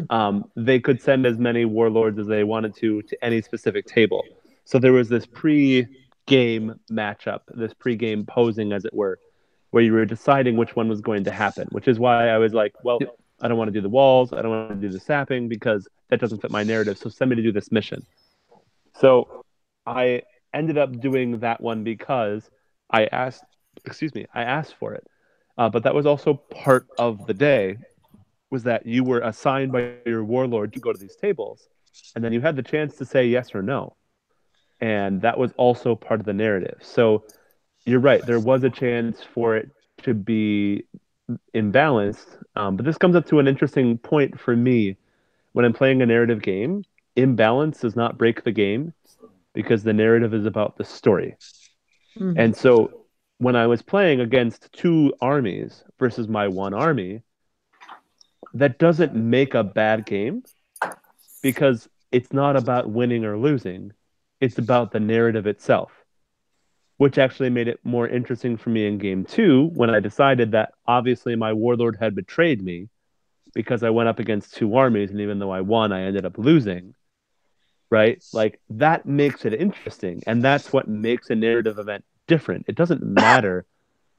they could send as many warlords as they wanted to any specific table. So there was this pre-game matchup, this pre-game posing, as it were, where you were deciding which one was going to happen, which is why I was like, well, I don't want to do the walls, I don't want to do the sapping because that doesn't fit my narrative, so send me to do this mission. So I ended up doing that one because I asked for it. But that was also part of the day, was that you were assigned by your warlord to go to these tables, and then you had the chance to say yes or no. And that was also part of the narrative. So you're right, there was a chance for it to be imbalanced. But this comes up to an interesting point for me. When I'm playing a narrative game, imbalance does not break the game because the narrative is about the story. Mm-hmm. And so when I was playing against 2 armies versus my 1 army, that doesn't make a bad game because it's not about winning or losing. It's about the narrative itself, which actually made it more interesting for me in game 2 when I decided that obviously my warlord had betrayed me because I went up against 2 armies, and even though I won, I ended up losing, right? Like, that makes it interesting, and that's what makes a narrative event different. It doesn't matter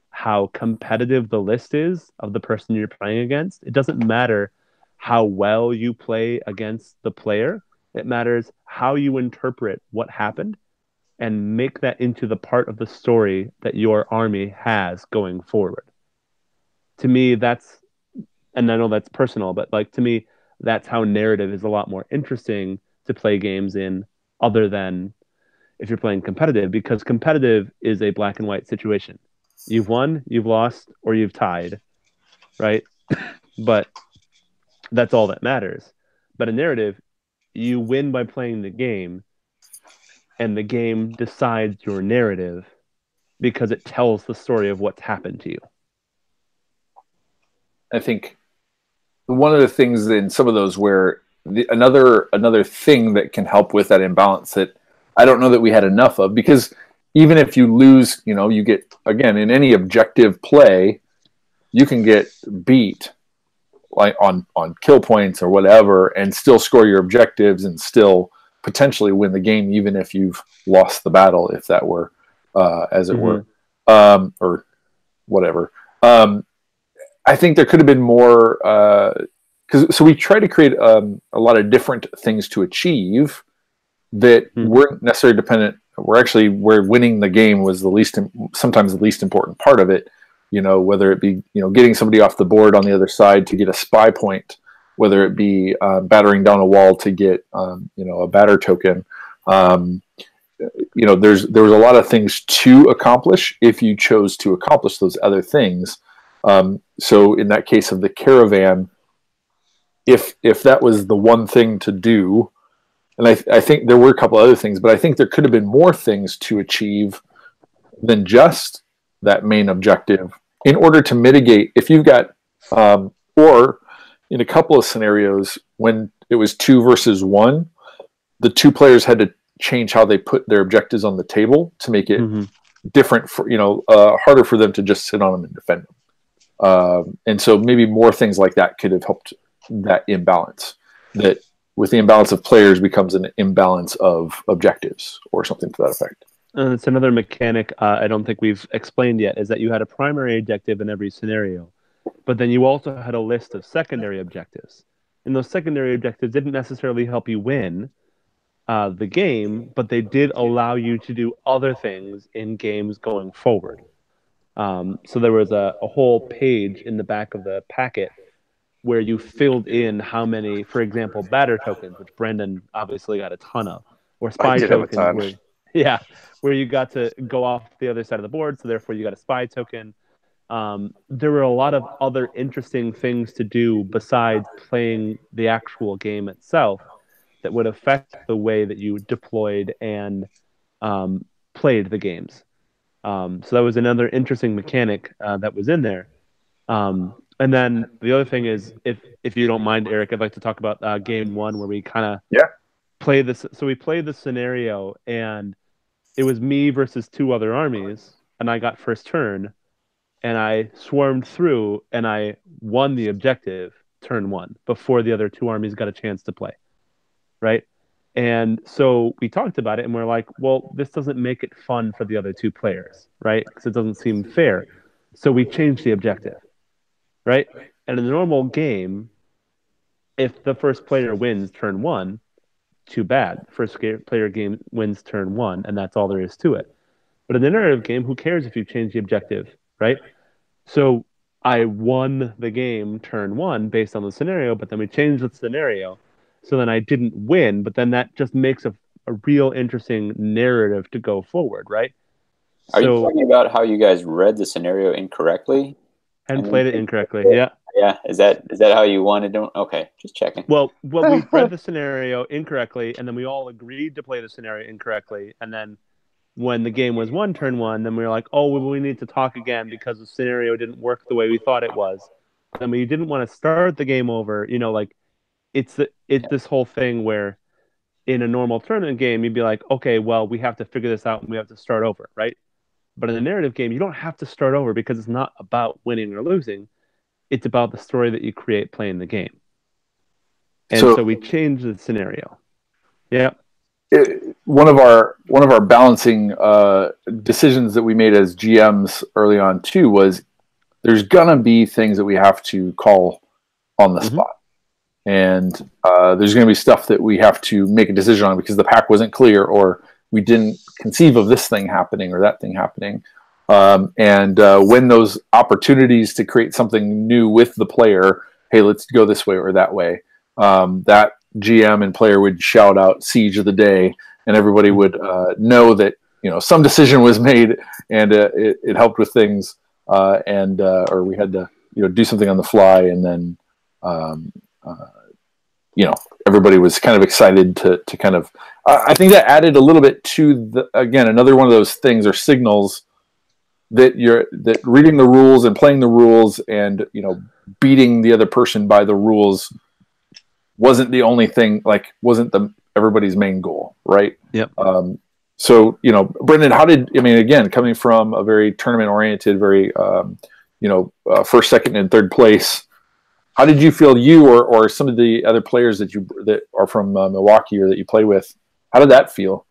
how competitive the list is of the person you're playing against. It doesn't matter how well you play against the player. It matters how you interpret what happened and make that into the part of the story that your army has going forward. To me, that's, and I know that's personal, but like, to me, that's how narrative is a lot more interesting to play games in, other than if you're playing competitive, because competitive is a black and white situation. You've won, you've lost, or you've tied, right? But that's all that matters. But a narrative, you win by playing the game, and the game decides your narrative because it tells the story of what's happened to you. I think one of the things in some of those where another thing that can help with that imbalance that I don't know that we had enough of, because even if you lose, you get, again, in any objective play, you can get beat like on kill points or whatever and still score your objectives and still potentially win the game, even if you've lost the battle, if that were, as it were, or whatever. I think there could have been more, so we try to create a lot of different things to achieve that weren't necessarily dependent. Where winning the game was sometimes the least important part of it. Whether it be getting somebody off the board on the other side to get a spy point, whether it be battering down a wall to get a batter token. There was a lot of things to accomplish if you chose to accomplish those other things. So in that case of the caravan, if that was the one thing to do, and I think there were a couple other things, but I think there could have been more things to achieve than just that main objective in order to mitigate if you've got, or in a couple of scenarios when it was 2 versus 1, the 2 players had to change how they put their objectives on the table to make it different for, harder for them to just sit on them and defend them. And so maybe more things like that could have helped that imbalance, that with the imbalance of players becomes an imbalance of objectives or something to that effect. And it's another mechanic I don't think we've explained yet, is that you had a primary objective in every scenario, but then you also had a list of secondary objectives. And those secondary objectives didn't necessarily help you win the game, but they did allow you to do other things in games going forward. So there was a whole page in the back of the packet where you filled in how many, for example, batter tokens, which Brendan obviously got a ton of, or spy tokens, where you got to go off the other side of the board, so therefore you got a spy token. There were a lot of other interesting things to do besides playing the actual game itself that would affect the way that you deployed and played the games. So that was another interesting mechanic that was in there. And then the other thing is, if you don't mind, Eric, I'd like to talk about game one where we kind of play this. So we played the scenario, and it was me versus two other armies, and I got first turn, and I swarmed through, and I won the objective turn one before the other two armies got a chance to play, right? And so we talked about it, and we're like, well, this doesn't make it fun for the other two players, right? Because it doesn't seem fair. So we changed the objective, right? And in a normal game, if the first player wins turn one, too bad. First player wins turn one, and that's all there is to it. But in the narrative game, who cares if you change the objective, right? So I won the game turn one based on the scenario, but then we changed the scenario. So then I didn't win, but then that just makes a real interesting narrative to go forward, right? Are you talking about how you guys read the scenario incorrectly? And played it incorrectly, yeah. Yeah, is that how you wanted to? Okay, just checking. Well, we read the scenario incorrectly, and then we all agreed to play the scenario incorrectly, and then when the game was won turn one, then we were like, oh, well, we need to talk again because the scenario didn't work the way we thought it was. And we didn't want to start the game over, like it's this whole thing where in a normal tournament game, you'd be like, okay, well, we have to figure this out and we have to start over, right? But in a narrative game, you don't have to start over because it's not about winning or losing. It's about the story that you create playing the game. And so we changed the scenario. Yeah. One of our balancing decisions that we made as GMs early on too was there's gonna be things that we have to call on the spot, and there's gonna be stuff that we have to make a decision on because the pack wasn't clear or we didn't conceive of this thing happening or that thing happening. And when those opportunities to create something new with the player, hey, let's go this way or that way, that GM and player would shout out Siege of the Day, and everybody would know that some decision was made and it helped with things, or we had to do something on the fly, and then everybody was kind of excited to kind of. I think that added a little bit to again another one of those things or signals that reading the rules and playing the rules and beating the other person by the rules wasn't the only thing, wasn't everybody's main goal, right? Yep. So Brendan, again, coming from a very tournament oriented, very first, second, and third place, how did you feel or some of the other players that are from Milwaukee or that you play with? How did that feel?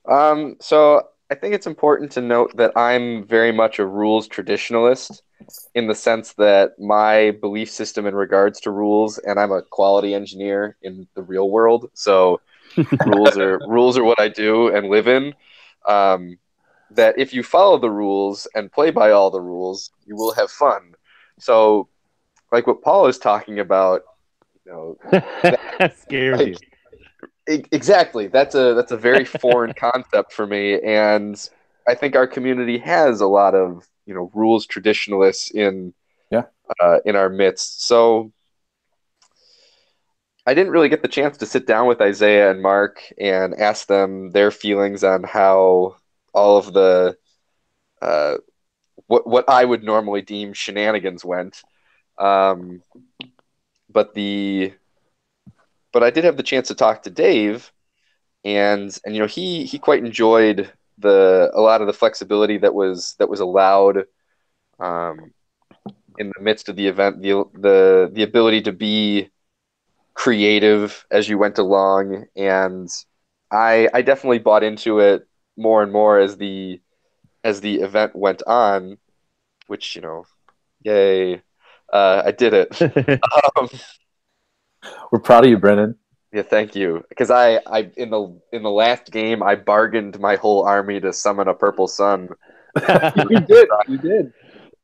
So I think it's important to note that I'm very much a rules traditionalist in the sense that my belief system in regards to rules, and I'm a quality engineer in the real world, so rules are what I do and live in. That if you follow the rules and play by all the rules, you will have fun. So, like what Paul is talking about, that scares you. Exactly. That's a very foreign concept for me, and I think our community has a lot of rules traditionalists in our midst. So I didn't really get the chance to sit down with Isaiah and Mark and ask them their feelings on how all of the what I would normally deem shenanigans went. But I did have the chance to talk to Dave, and he quite enjoyed a lot of the flexibility that was allowed in the midst of the event, the ability to be creative as you went along, and I definitely bought into it more and more as the event went on, which yay, I did it. We're proud of you, Brendan. Yeah, thank you. Because I in the last game I bargained my whole army to summon a purple sun. You did.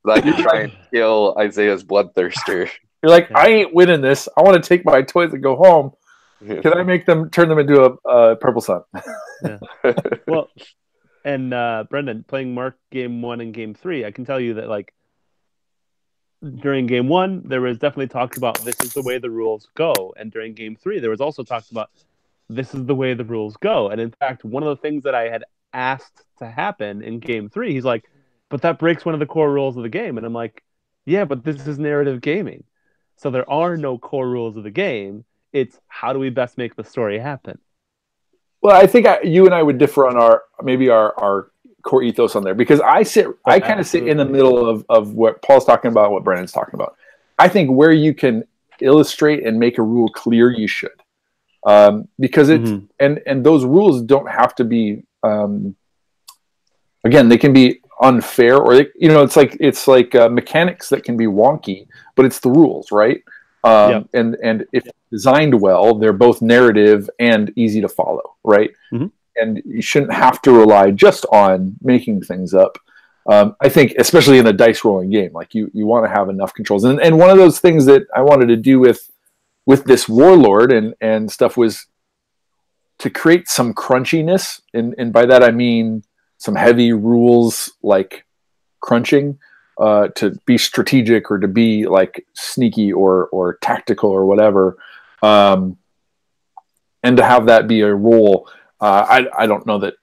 Like to try and kill Isaiah's bloodthirster. You're like, I ain't winning this. I want to take my toys and go home. Can I turn them into a purple sun? Yeah. Well, and Brendan, playing Mark game 1 and game 3, I can tell you that during game 1, there was definitely talks about this is the way the rules go. And during game 3, there was also talks about this is the way the rules go. And in fact, one of the things that I had asked to happen in game 3, he's like, but that breaks one of the core rules of the game. And I'm like, Yeah, but this is narrative gaming. So there are no core rules of the game. It's how do we best make the story happen? Well, I think you and I would differ on our core ethos on there, because I kind of sit in the middle of what Paul's talking about, what Brennan's talking about. I think where you can illustrate and make a rule clear, you should, because it's and those rules don't have to be. Again, they can be unfair, or it's like mechanics that can be wonky, but it's the rules, right? And if designed well, they're both narrative and easy to follow, right? And you shouldn't have to rely just on making things up. I think, especially in a dice rolling game, like you want to have enough controls. And one of those things that I wanted to do with this warlord and stuff was to create some crunchiness, and by that I mean some heavy rules like crunching, to be strategic or to be like sneaky or tactical or whatever, and to have that be a role. I don't know that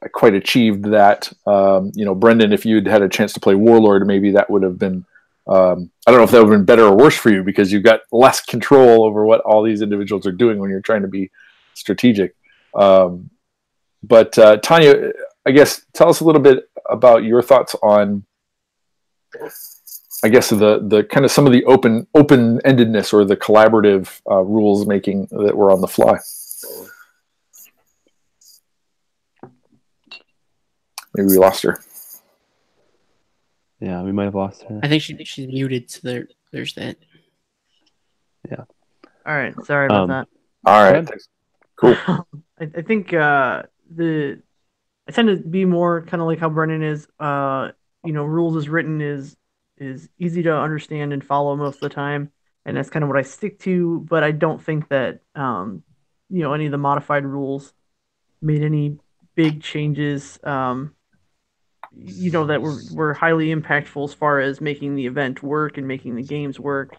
I quite achieved that. Brendan, if you'd had a chance to play Warlord, maybe that would have been, I don't know if that would have been better or worse for you, because you've got less control over what all these individuals are doing when you're trying to be strategic. But Tanya, I guess tell us a little bit about your thoughts on, I guess, the kind of some of the open-endedness or the collaborative rules making that were on the fly. Maybe we lost her. Yeah, we might have lost her. I think she's muted, so there's that. Yeah. All right. Sorry about that. All right. Cool. I think I tend to be more kind of like how Brennan is. Rules as written is easy to understand and follow most of the time, and that's kind of what I stick to. But I don't think that any of the modified rules made any big changes. That were highly impactful as far as making the event work and making the games work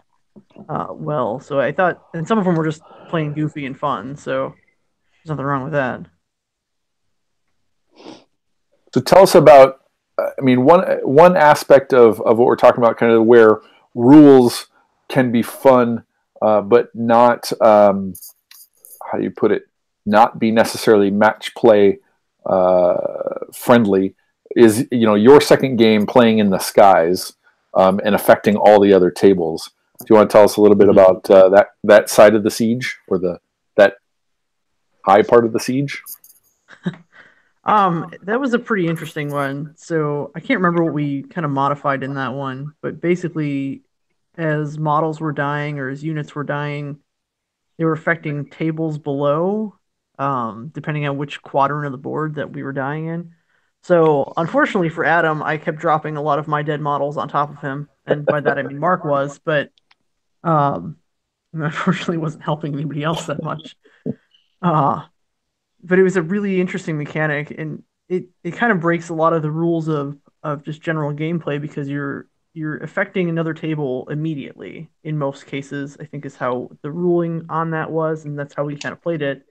well. So I thought, and some of them were just plain goofy and fun. So there's nothing wrong with that. So tell us about, one aspect of what we're talking about, kind of where rules can be fun, but not, how do you put it, not be necessarily match play friendly, is your second game playing in the skies and affecting all the other tables. Do you want to tell us a little bit about that side of the siege, or that high part of the siege? That was a pretty interesting one. So I can't remember what we kind of modified in that one, but basically, as models were dying or as units were dying, they were affecting tables below, depending on which quadrant of the board that we were dying in. So unfortunately for Adam, I kept dropping a lot of my dead models on top of him, and by that I mean Mark was, but unfortunately wasn't helping anybody else that much. But it was a really interesting mechanic, and it kind of breaks a lot of the rules of just general gameplay, because you're affecting another table immediately in most cases, I think is how the ruling on that was, and that's how we kind of played it,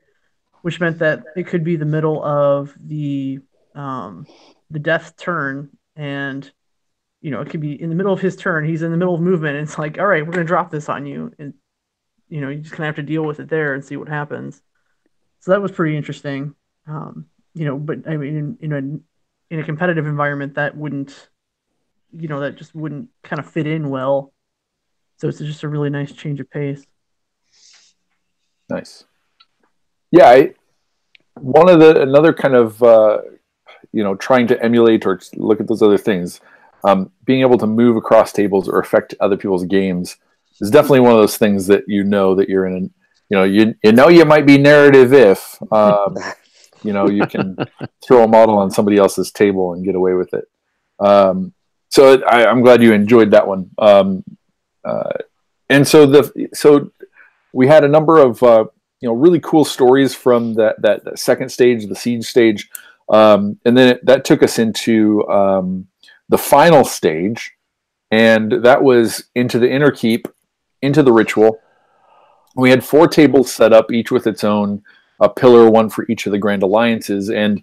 which meant that it could be the middle of the death turn, and it could be in the middle of his turn, he's in the middle of movement, and it's like, all right, we're going to drop this on you, and you just kind of have to deal with it there and see what happens. So that was pretty interesting. But I mean, in a competitive environment, that wouldn't, that just wouldn't kind of fit in well. So it's just a really nice change of pace. Nice. Yeah, another kind of trying to emulate or look at those other things, being able to move across tables or affect other people's games is definitely one of those things that that you're in. You might be narrative if you can throw a model on somebody else's table and get away with it. So I'm glad you enjoyed that one. And so we had a number of really cool stories from that second stage, the siege stage, and then that took us into the final stage, and that was into the inner keep, into the ritual. We had 4 tables set up, each with its own pillar, one for each of the Grand Alliances. And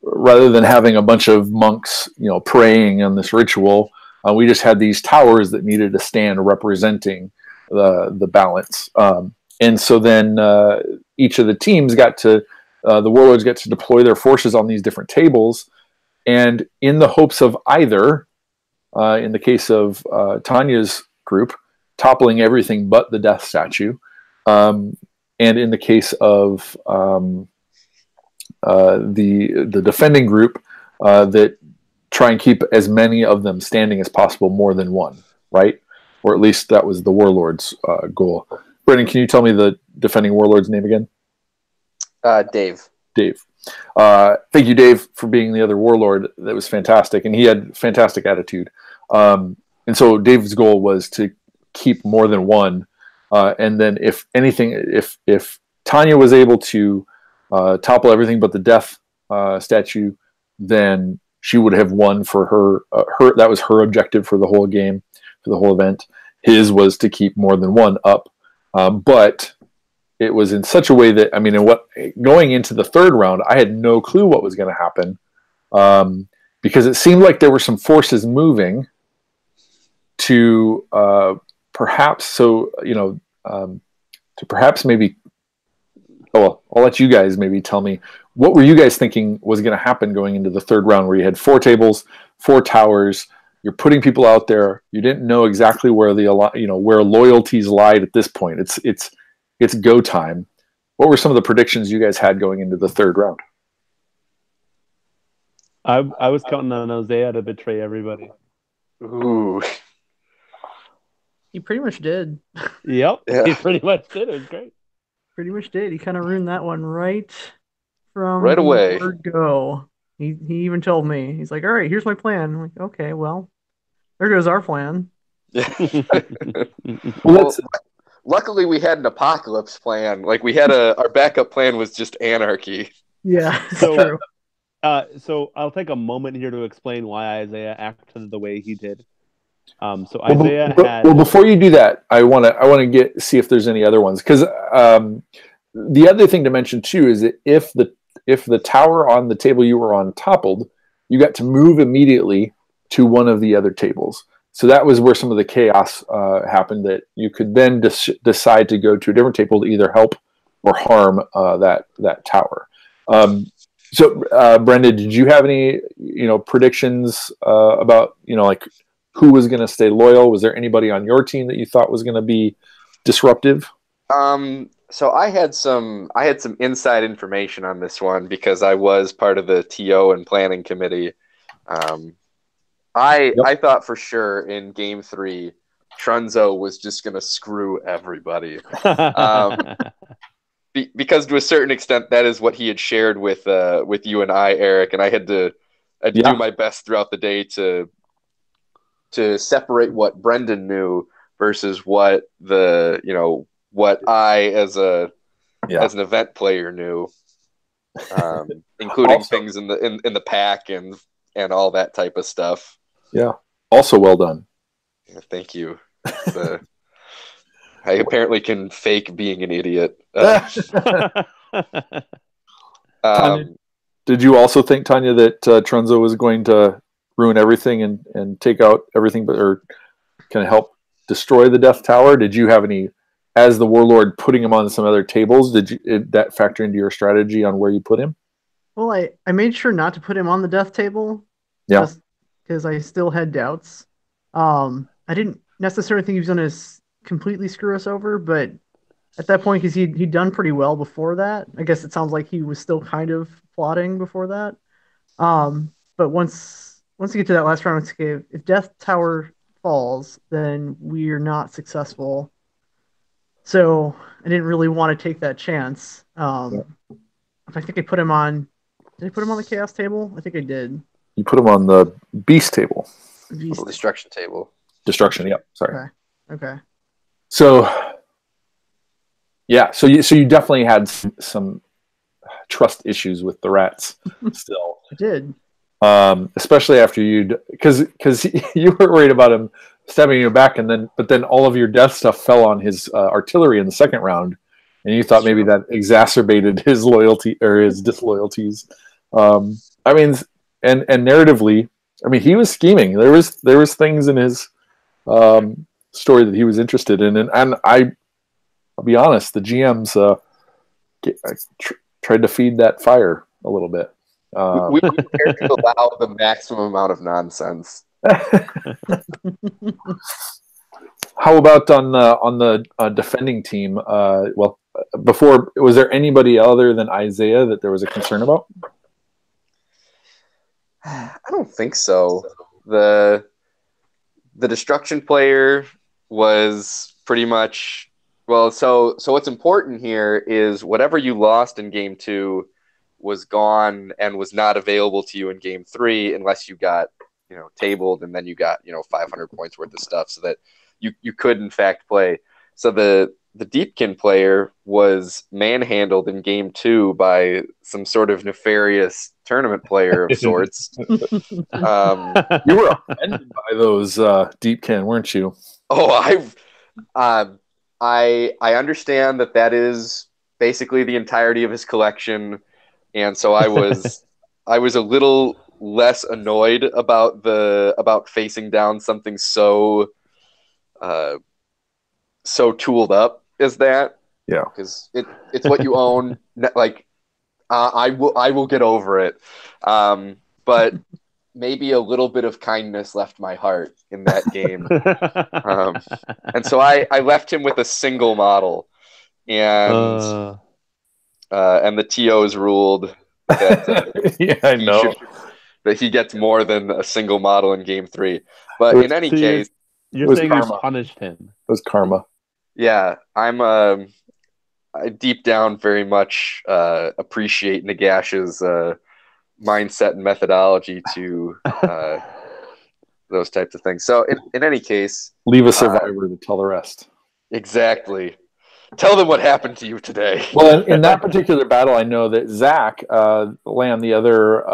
rather than having a bunch of monks, praying on this ritual, We just had these towers that needed to stand representing the balance. And so then each of the teams the warlords got to deploy their forces on these different tables, and in the hopes of either, in the case of Tanya's group, toppling everything but the death statue, and in the case of the defending group, that try and keep as many of them standing as possible, more than one, right? Or at least that was the warlord's goal. Brendan, can you tell me the defending warlord's name again? Dave. Dave. Thank you, Dave, for being the other warlord. That was fantastic, and he had fantastic attitude. And so Dave's goal was to keep more than one, and then if anything, if Tanya was able to topple everything but the death statue, then she would have won for her. That was her objective for the whole game, for the whole event. His was to keep more than one up, but it was in such a way that, I mean, going into the third round, I had no clue what was going to happen, because it seemed like there were some forces moving to perhaps maybe. Oh, well, I'll let you guys maybe tell me, what were you guys thinking was going to happen going into the third round, where you had 4 tables, 4 towers, you're putting people out there, you didn't know exactly where where loyalties lied at this point. It's go time. What were some of the predictions you guys had going into the third round? I was counting on Isaiah to betray everybody. Ooh. He pretty much did. Yep, Yeah. he pretty much did. It was great. Pretty much did. He kind of ruined that one right Right away. word go. He even told me, he's like, all right, here's my plan. I'm like, okay, well, there goes our plan. Well, luckily we had an apocalypse plan. Like, we had our backup plan was just anarchy. Yeah, So- true. So I'll take a moment here to explain why Isaiah acted the way he did. So Isaiah had. Well, before you do that, I want to see if there's any other ones, because the other thing to mention too is that if the tower on the table you were on toppled, you got to move immediately to one of the other tables. So that was where some of the chaos happened, that you could then decide to go to a different table to either help or harm that tower. So Brendan, did you have any predictions about like who was going to stay loyal? Was there anybody on your team that you thought was going to be disruptive? So I had some inside information on this one because I was part of the TO and planning committee. I thought for sure in game 3, Trunzo was just going to screw everybody. Because to a certain extent, that is what he had shared with you and I, Eric, and I had to do my best throughout the day to separate what Brendan knew versus what what I as an event player knew, including also, things in the pack and all that type of stuff. Yeah. Also, well done. Yeah, thank you. I apparently can fake being an idiot. Tanya, did you also think, Tanya, that Trunzo was going to ruin everything and take out everything, or kind of help destroy the Death Tower? Did you have any, as the warlord, putting him on some other tables? Did that factor into your strategy on where you put him? Well, I made sure not to put him on the death table. Yeah. Just because I still had doubts. I didn't necessarily think he was going to completely screw us over, but at that point, because he'd done pretty well before that, I guess it sounds like he was still kind of plotting before that. But once you get to that last round, if Death Tower falls, then we are not successful. So I didn't really want to take that chance. I think I put him on. Did I put him on the Chaos table? I think I did. You put him on the Beast table. The Destruction table. Destruction. Yep. Sorry. Okay. So, yeah. So you definitely had some trust issues with the rats still. I did. Especially after because you were worried about him stabbing you back, but then all of your death stuff fell on his artillery in the second round, and you thought maybe that exacerbated his loyalty or his disloyalties. I mean, and narratively, I mean, he was scheming. There was things in his story that he was interested in, and I'll be honest, the GMs tried to feed that fire a little bit. We were prepared to allow the maximum amount of nonsense. How about on the defending team? Well, before, was there anybody other than Isaiah that there was a concern about? I don't think so. The destruction player was pretty much well. So what's important here is whatever you lost in game 2 was gone and was not available to you in game 3 unless you got tabled, and then you got 500 points worth of stuff so that you could in fact play. So the Deepkin player was manhandled in game 2 by some sort of nefarious tournament player of sorts. You were offended by those Deepkin, weren't you? Oh, I understand that is basically the entirety of his collection, and so I was a little less annoyed about facing down something so tooled up as that. Yeah, because it's what you own. Like I will get over it, but maybe a little bit of kindness left my heart in that game, and so I left him with a single model, and the TOs ruled that yeah, I know that he gets more than a single model in game 3. But in any case, you're saying karma. you punished him. It was karma. Yeah, I deep down very much appreciate Nagash's mindset and methodology to those types of things. So in any case, leave a survivor to tell the rest. Exactly. Tell them what happened to you today. Well, in that particular battle, I know that Zach, Lamb, the other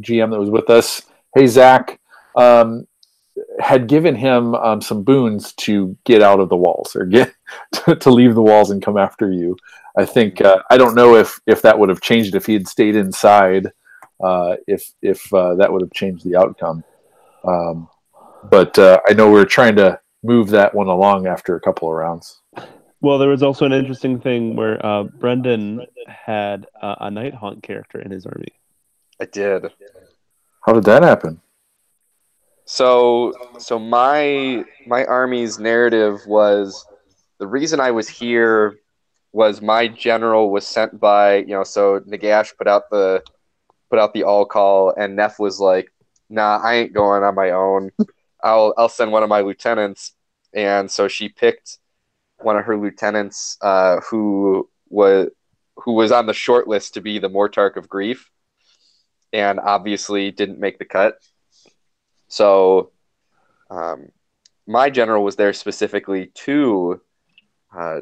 GM that was with us, hey, Zach, had given him some boons to get out of the walls or get to leave the walls and come after you. I think I don't know if that would have changed if he had stayed inside. If that would have changed the outcome. But I know we're trying to move that one along after a couple of rounds. Well, there was also an interesting thing where Brendan had a Night Haunt character in his army. I did. How did that happen? So my army's narrative was the reason I was here was my general was sent by so Nagash put out the all call, and Neff was like, nah, I ain't going on my own. I'll send one of my lieutenants, and so she picked one of her lieutenants who was on the short list to be the Mortarch of Grief, and obviously didn't make the cut. So my general was there specifically to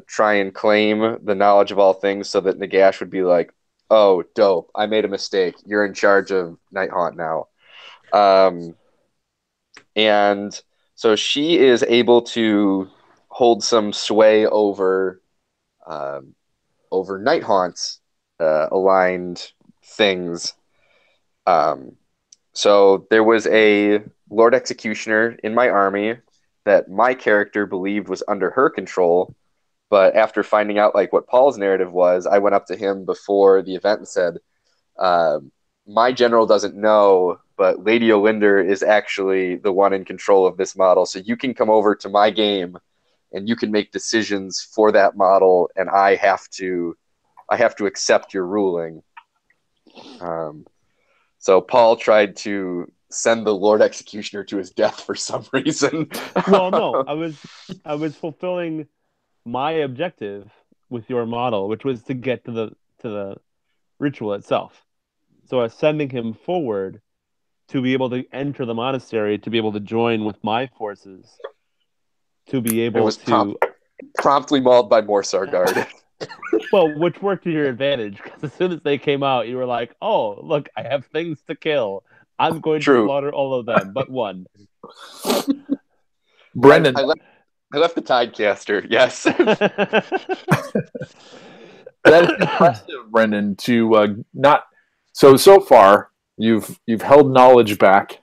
try and claim the knowledge of all things so that Nagash would be like, oh, dope, I made a mistake. You're in charge of Night Haunt now. And so she is able to hold some sway over Night Haunt's aligned things. So there was a Lord Executioner in my army that my character believed was under her control, but after finding out what Paul's narrative was, I went up to him before the event and said, my general doesn't know, but Lady Olinder is actually the one in control of this model, so you can come over to my game and you can make decisions for that model, and I have to accept your ruling. So Paul tried to send the Lord Executioner to his death for some reason. Well, no, I was fulfilling my objective with your model, which was to get to the ritual itself. So I was sending him forward to be able to enter the monastery, to be able to join with my forces, to be able to promptly mauled by Morsar Guard. Well, which worked to your advantage, because as soon as they came out, you were like, "Oh, look, I have things to kill. I'm going to slaughter all of them, but one." Brendan, I left the Tidecaster. Yes. That is impressive, Brendan. To not so far, you've held knowledge back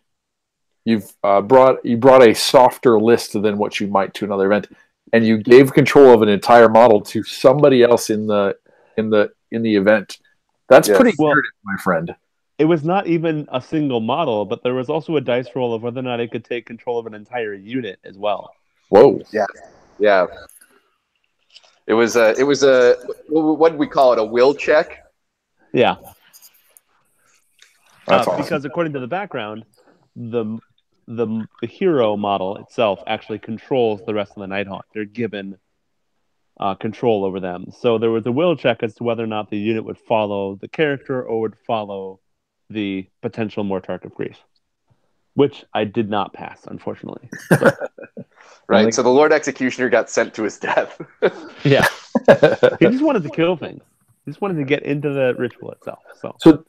you've brought a softer list than what you might to another event, and you gave control of an entire model to somebody else in the event. That's pretty weird, my friend. It was not even a single model, but there was also a dice roll of whether or not it could take control of an entire unit as well. Whoa! Yeah. It was a what did we call it? A will check. Yeah. That's awesome. Because according to the background, the hero model itself actually controls the rest of the Nighthawk. They're given control over them. So there was a will check as to whether or not the unit would follow the character or would follow the potential Mortarch of Grief, which I did not pass, unfortunately. Right. So the Lord Executioner got sent to his death. Yeah. He just wanted to kill things. He just wanted to get into the ritual itself.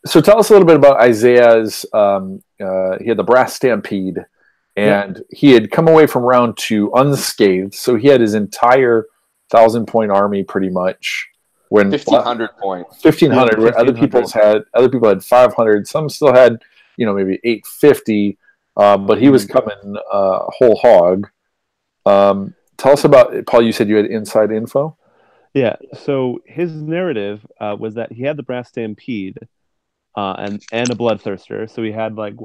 So tell us a little bit about Isaiah's. He had the Brass Stampede, and he had come away from round 2 unscathed. So he had his entire 1,000-point army pretty much. When 1,500 points. 1,500. Where other people had 500. Some still had maybe 850. But he was coming whole hog. Tell us about, Paul, you said you had inside info? Yeah, so his narrative was that he had the Brass Stampede and a Bloodthirster. So he had like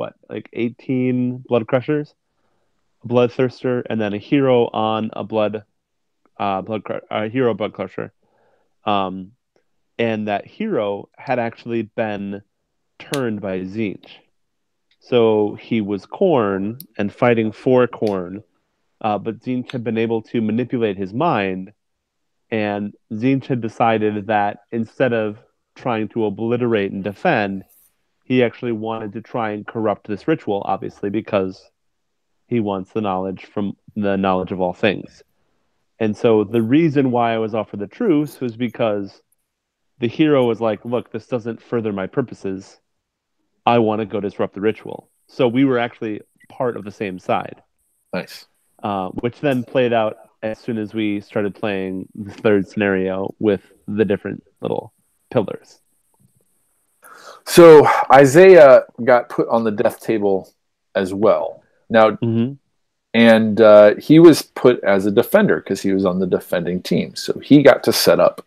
18 Blood Crushers, a Bloodthirster, and then a hero on a hero Blood Crusher. And that hero had actually been turned by Tzeentch. So he was Khorne and fighting for Khorne, but Tzeentch had been able to manipulate his mind, and Tzeentch had decided that instead of trying to obliterate and defend, he actually wanted to try and corrupt this ritual, obviously, because he wants the knowledge of all things. And so the reason why I was offered the truce was because the hero was like, look, this doesn't further my purposes. I want to go disrupt the ritual. So we were actually part of the same side. Nice. Which then played out as soon as we started playing the third scenario with the different little pillars. So Isaiah got put on the death table as well. Now, and he was put as a defender because he was on the defending team. So he got to set up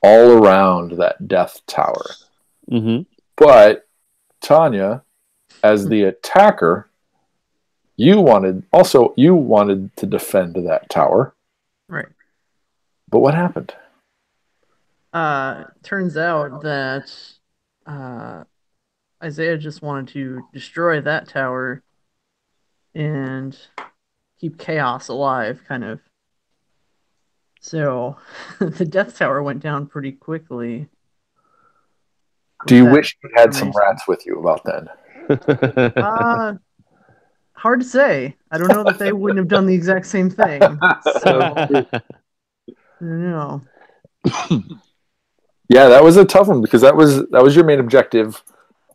all around that death tower. But Tanya, as the attacker, you wanted to defend that tower. Right. But what happened? Turns out that Isaiah just wanted to destroy that tower and keep chaos alive, kind of. So the death tower went down pretty quickly. Do you wish you had some rats with you about that? Hard to say. I don't know that they wouldn't have done the exact same thing. So, I don't know. Yeah, that was a tough one because that was your main objective.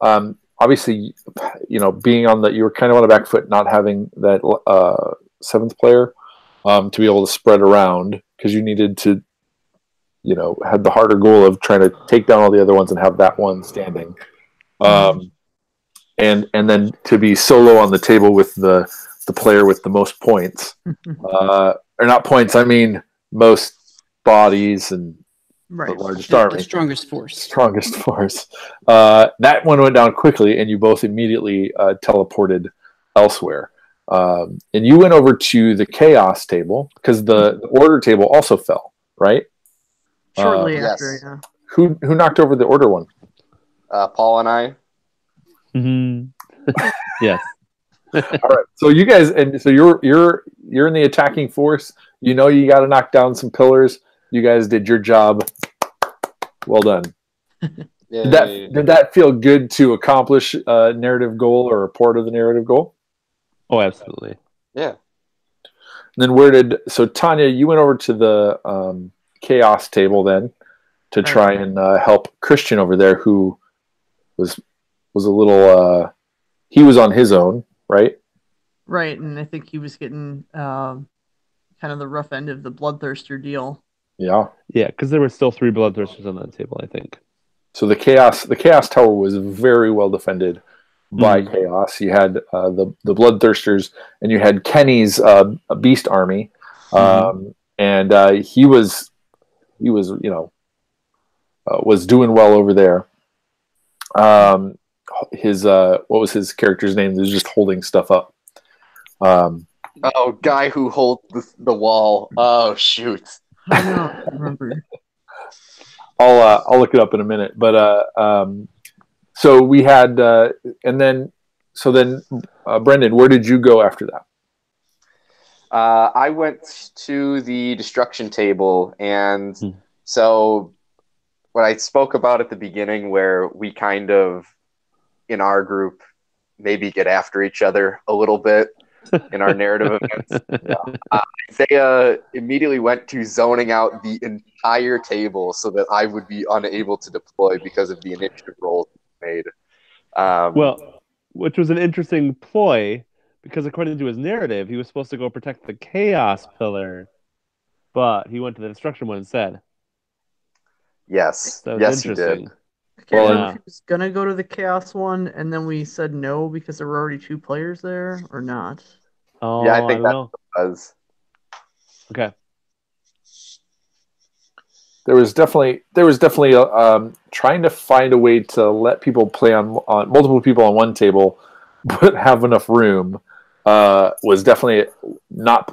Obviously, being on you were kind of on the back foot, not having that 7th player to be able to spread around because you needed to, had the harder goal of trying to take down all the other ones and have that one standing. And then to be solo on the table with the player with the most points, or not points, I mean most bodies and the largest army, the strongest force. That one went down quickly, and you both immediately teleported elsewhere. And you went over to the chaos table because the order table also fell, right? Shortly after, yes. yeah. Who knocked over the order one? Paul and I. Yes. All right. So you guys, and so you're in the attacking force. You got to knock down some pillars. You guys did your job. Well done. Did that feel good to accomplish a narrative goal or a part of the narrative goal? Oh, absolutely. Yeah. And then so Tanya, you went over to the chaos table then to try and help Christian over there, who was a little he was on his own, right? Right, and I think he was getting kind of the rough end of the Bloodthirster deal. Yeah, because there were still 3 Bloodthirsters on that table, I think. So the chaos tower was very well defended by chaos. You had the Bloodthirsters, and you had Kenny's Beast Army, and he was was doing well over there. His what was his character's name? He was just holding stuff up. Guy who holds the wall. Oh shoot! I don't remember. I'll look it up in a minute. But so we had, and then Brendan, where did you go after that? I went to the destruction table, and so what I spoke about at the beginning, where we kind of, in our group, maybe get after each other a little bit in our narrative events. They immediately went to zoning out the entire table so that I would be unable to deploy because of the initiative rolls made. Well, which was an interesting ploy, because according to his narrative, he was supposed to go protect the Chaos Pillar, but he went to the Destruction one instead. Yes, So yes, he did. I can't remember if he was gonna go to the Chaos one, and then we said no because there were already 2 players there, or not. Oh, Yeah, I think don't know. that was. Okay. There was definitely trying to find a way to let people play on multiple people on one table, but have enough room. Was definitely not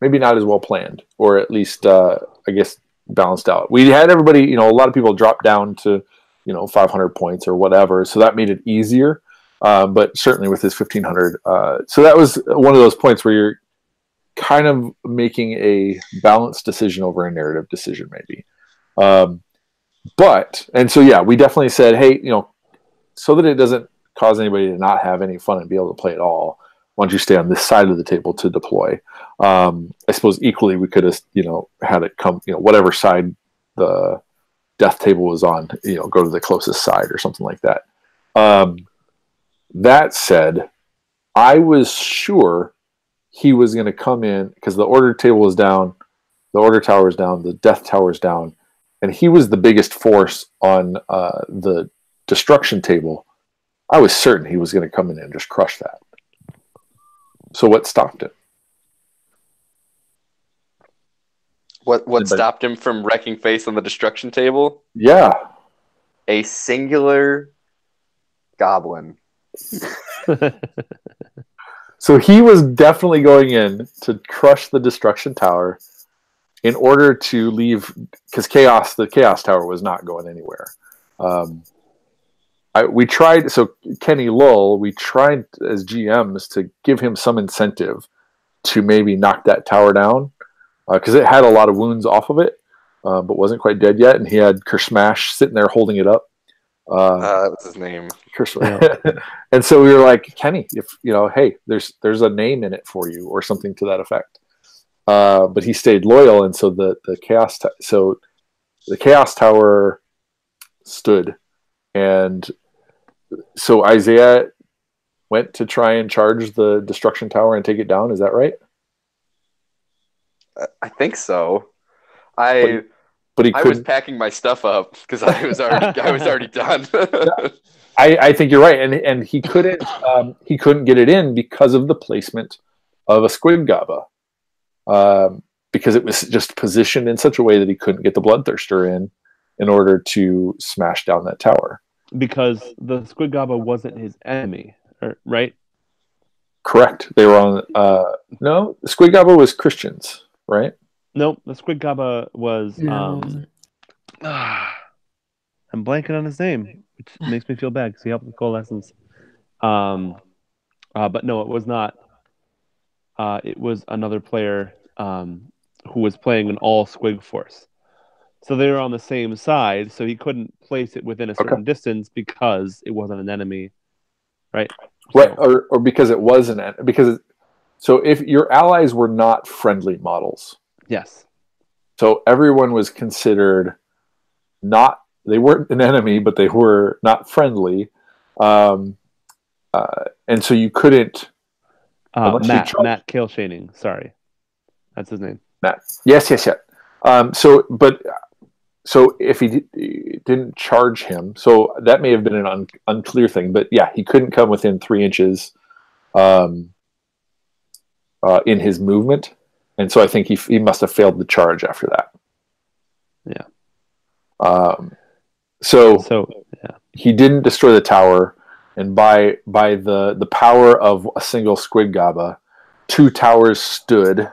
maybe not as well planned, or at least I guess balanced out. We had everybody, a lot of people drop down to 500 points or whatever, so that made it easier. But certainly with his 1500, so that was one of those points where you're kind of making a balanced decision over a narrative decision, maybe. We definitely said, hey, so that it doesn't cause anybody to not have any fun and be able to play at all, why don't you stay on this side of the table to deploy? I suppose equally we could have, had it come, whatever side the death table was on, go to the closest side or something like that. That said, I was sure he was going to come in because the order table was down, the order tower is down, the death tower is down, and he was the biggest force on the destruction table. I was certain he was going to come in and just crush that. So what stopped him? What stopped him from wrecking face on the destruction table? Yeah. A singular goblin. So he was definitely going in to crush the destruction tower in order to leave, because the chaos tower was not going anywhere. We tried, so Kenny Lull, we tried as GMs to give him some incentive to maybe knock that tower down, because it had a lot of wounds off of it, but wasn't quite dead yet, and he had Kersmash sitting there holding it up. That was his name. And so we were like, Kenny, if hey, there's a name in it for you, or something to that effect. But he stayed loyal, and so the chaos tower stood, and so Isaiah went to try and charge the destruction tower and take it down. Is that right? I think so. But I was packing my stuff up because I was already done. I think you're right, and he couldn't get it in because of the placement of a Squid Gaba, because it was just positioned in such a way that he couldn't get the Bloodthirster in order to smash down that tower. Because the Squid Gaba wasn't his enemy, right? Correct. They were on. No, the Squid Gaba was Christians, right? Nope, the Squid Gaba was. No. I'm blanking on his name, which makes me feel bad because he helped with coalescence. But no, it was not. It was another player who was playing an all Squig force. So they were on the same side, so he couldn't place it within a certain distance because it wasn't an enemy, right? Right, or because it was so if your allies were not friendly models. Yes. So everyone was considered they weren't an enemy, but they were not friendly. And so you couldn't. Matt Kilshaning. Sorry. That's his name. Matt. Yes. But so if he didn't charge him, so that may have been an unclear thing. But yeah, he couldn't come within 3 inches in his movement, and so I think he must have failed the charge after that. Yeah. So yeah. He didn't destroy the tower, and by the power of a single Squid Gaba, 2 towers stood,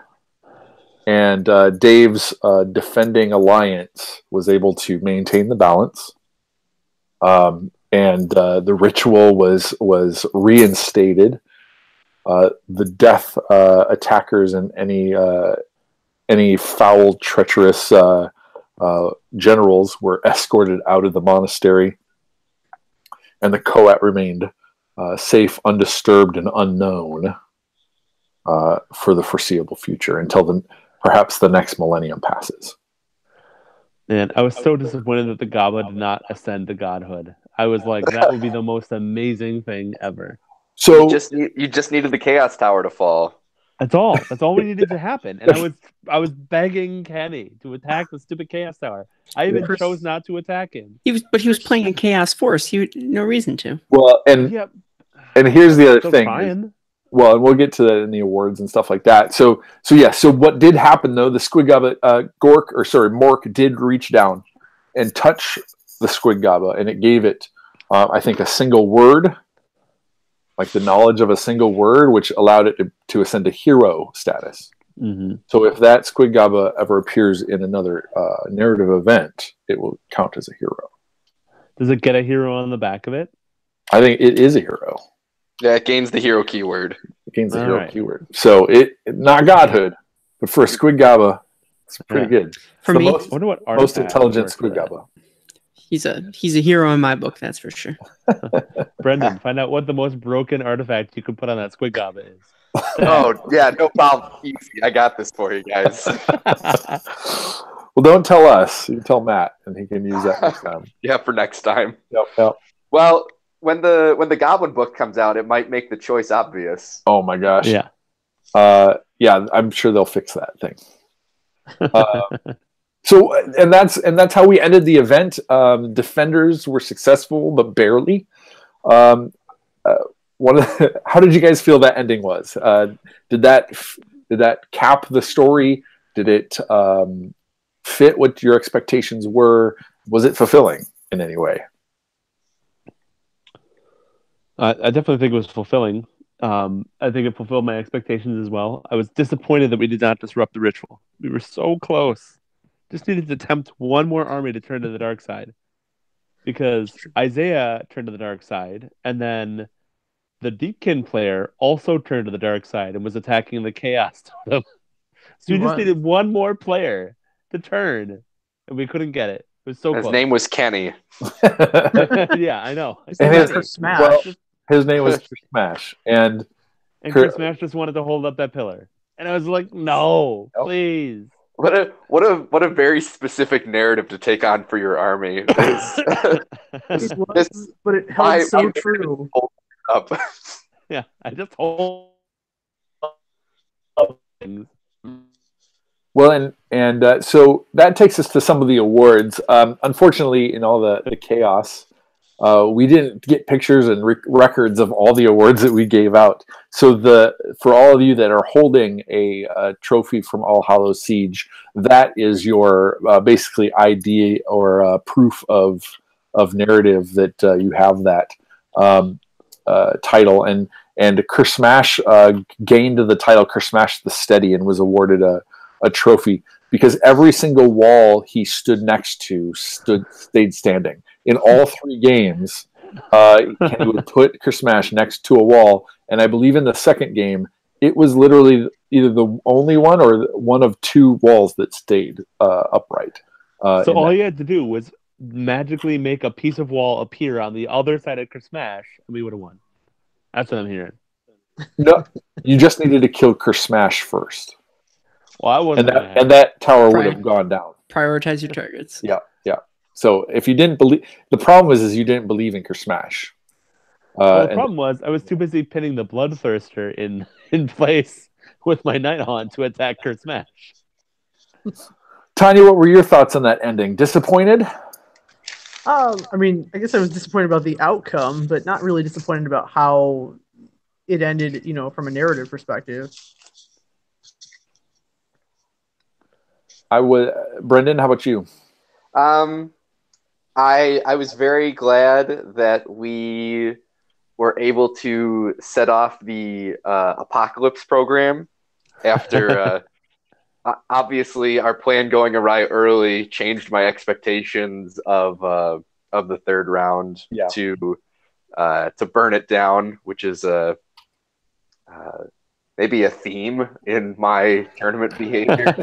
and Dave's defending alliance was able to maintain the balance, and the ritual was reinstated. The death attackers and any foul, treacherous generals were escorted out of the monastery, and the Coat remained safe, undisturbed, and unknown for the foreseeable future until perhaps the next millennium passes. Man, I was so disappointed that the Gaba did not ascend to godhood. I was like, that would be the most amazing thing ever. So you just needed the Chaos Tower to fall. That's all. That's all we needed to happen. And I was begging Kenny to attack the stupid Chaos Tower. I even chose not to attack him. But he was playing a Chaos Force. He had no reason to. Well, and here's the other thing. And we'll get to that in the awards and stuff like that. So what did happen though? The Squid Gaba, Mork did reach down and touch the Squid Gaba, and it gave it, I think, a single word. Like the knowledge of a single word, which allowed it to ascend to hero status. Mm-hmm. So if that Squid Gaba ever appears in another narrative event, it will count as a hero. Does it get a hero on the back of it? I think it is a hero. Yeah, it gains the hero keyword. It gains the hero keyword. So it not godhood, but for a Squid Gaba, it's pretty good. For me, most intelligent Squid Gaba. He's a hero in my book, that's for sure. Brendan, find out what the most broken artifact you could put on that Squid Gaba is. Oh, yeah, no problem. Easy. I got this for you guys. Well, don't tell us. You tell Matt, and he can use that next time. Yeah, for next time. Yep. Well, when the Goblin book comes out, it might make the choice obvious. Oh my gosh. Yeah. Yeah, I'm sure they'll fix that thing. So, and that's how we ended the event. Defenders were successful, but barely. How did you guys feel that ending was? Did that cap the story? Did it fit what your expectations were? Was it fulfilling in any way? I definitely think it was fulfilling. I think it fulfilled my expectations as well. I was disappointed that we did not disrupt the ritual. We were so close. Just needed to attempt one more army to turn to the dark side. Because Isaiah turned to the dark side, and then the Deepkin player also turned to the dark side and was attacking the Chaos. So we just needed one more player to turn, and we couldn't get it. It was so close. His name was Kenny. Yeah, I know. His name was Smash. Well, his name was Smash, and Chris Smash just wanted to hold up that pillar, and I was like, "No, please." What a very specific narrative to take on for your army. But it held so true. Up. Yeah, I just hold up things. Well, and so that takes us to some of the awards. Unfortunately, in all the chaos, we didn't get pictures and records of all the awards that we gave out. So for all of you that are holding a trophy from All Hallows Siege, that is your basically ID or proof of narrative that you have that title. And Kersmash gained the title Kersmash the Steady and was awarded a trophy because every single wall he stood next to stayed standing. In all 3 games, Kenny would put Kersmash next to a wall, and I believe in the second game, it was literally either the only one or one of 2 walls that stayed upright. So all you had to do was magically make a piece of wall appear on the other side of Kersmash, and we would have won. That's what I'm hearing. No, you just needed to kill Kersmash first. Well, I wasn't. And that tower would have gone down. Prioritize your targets. Yeah. So if you didn't believe, the problem is you didn't believe in Kersmash. The problem was I was too busy pinning the Bloodthirster in place with my Night Haunt to attack Kersmash. Tanya, what were your thoughts on that ending? Disappointed? I mean, I guess I was disappointed about the outcome, but not really disappointed about how it ended, from a narrative perspective. Brendan, how about you? I was very glad that we were able to set off the apocalypse program after obviously our plan going awry early changed my expectations of the third round to burn it down, which is maybe a theme in my tournament behavior.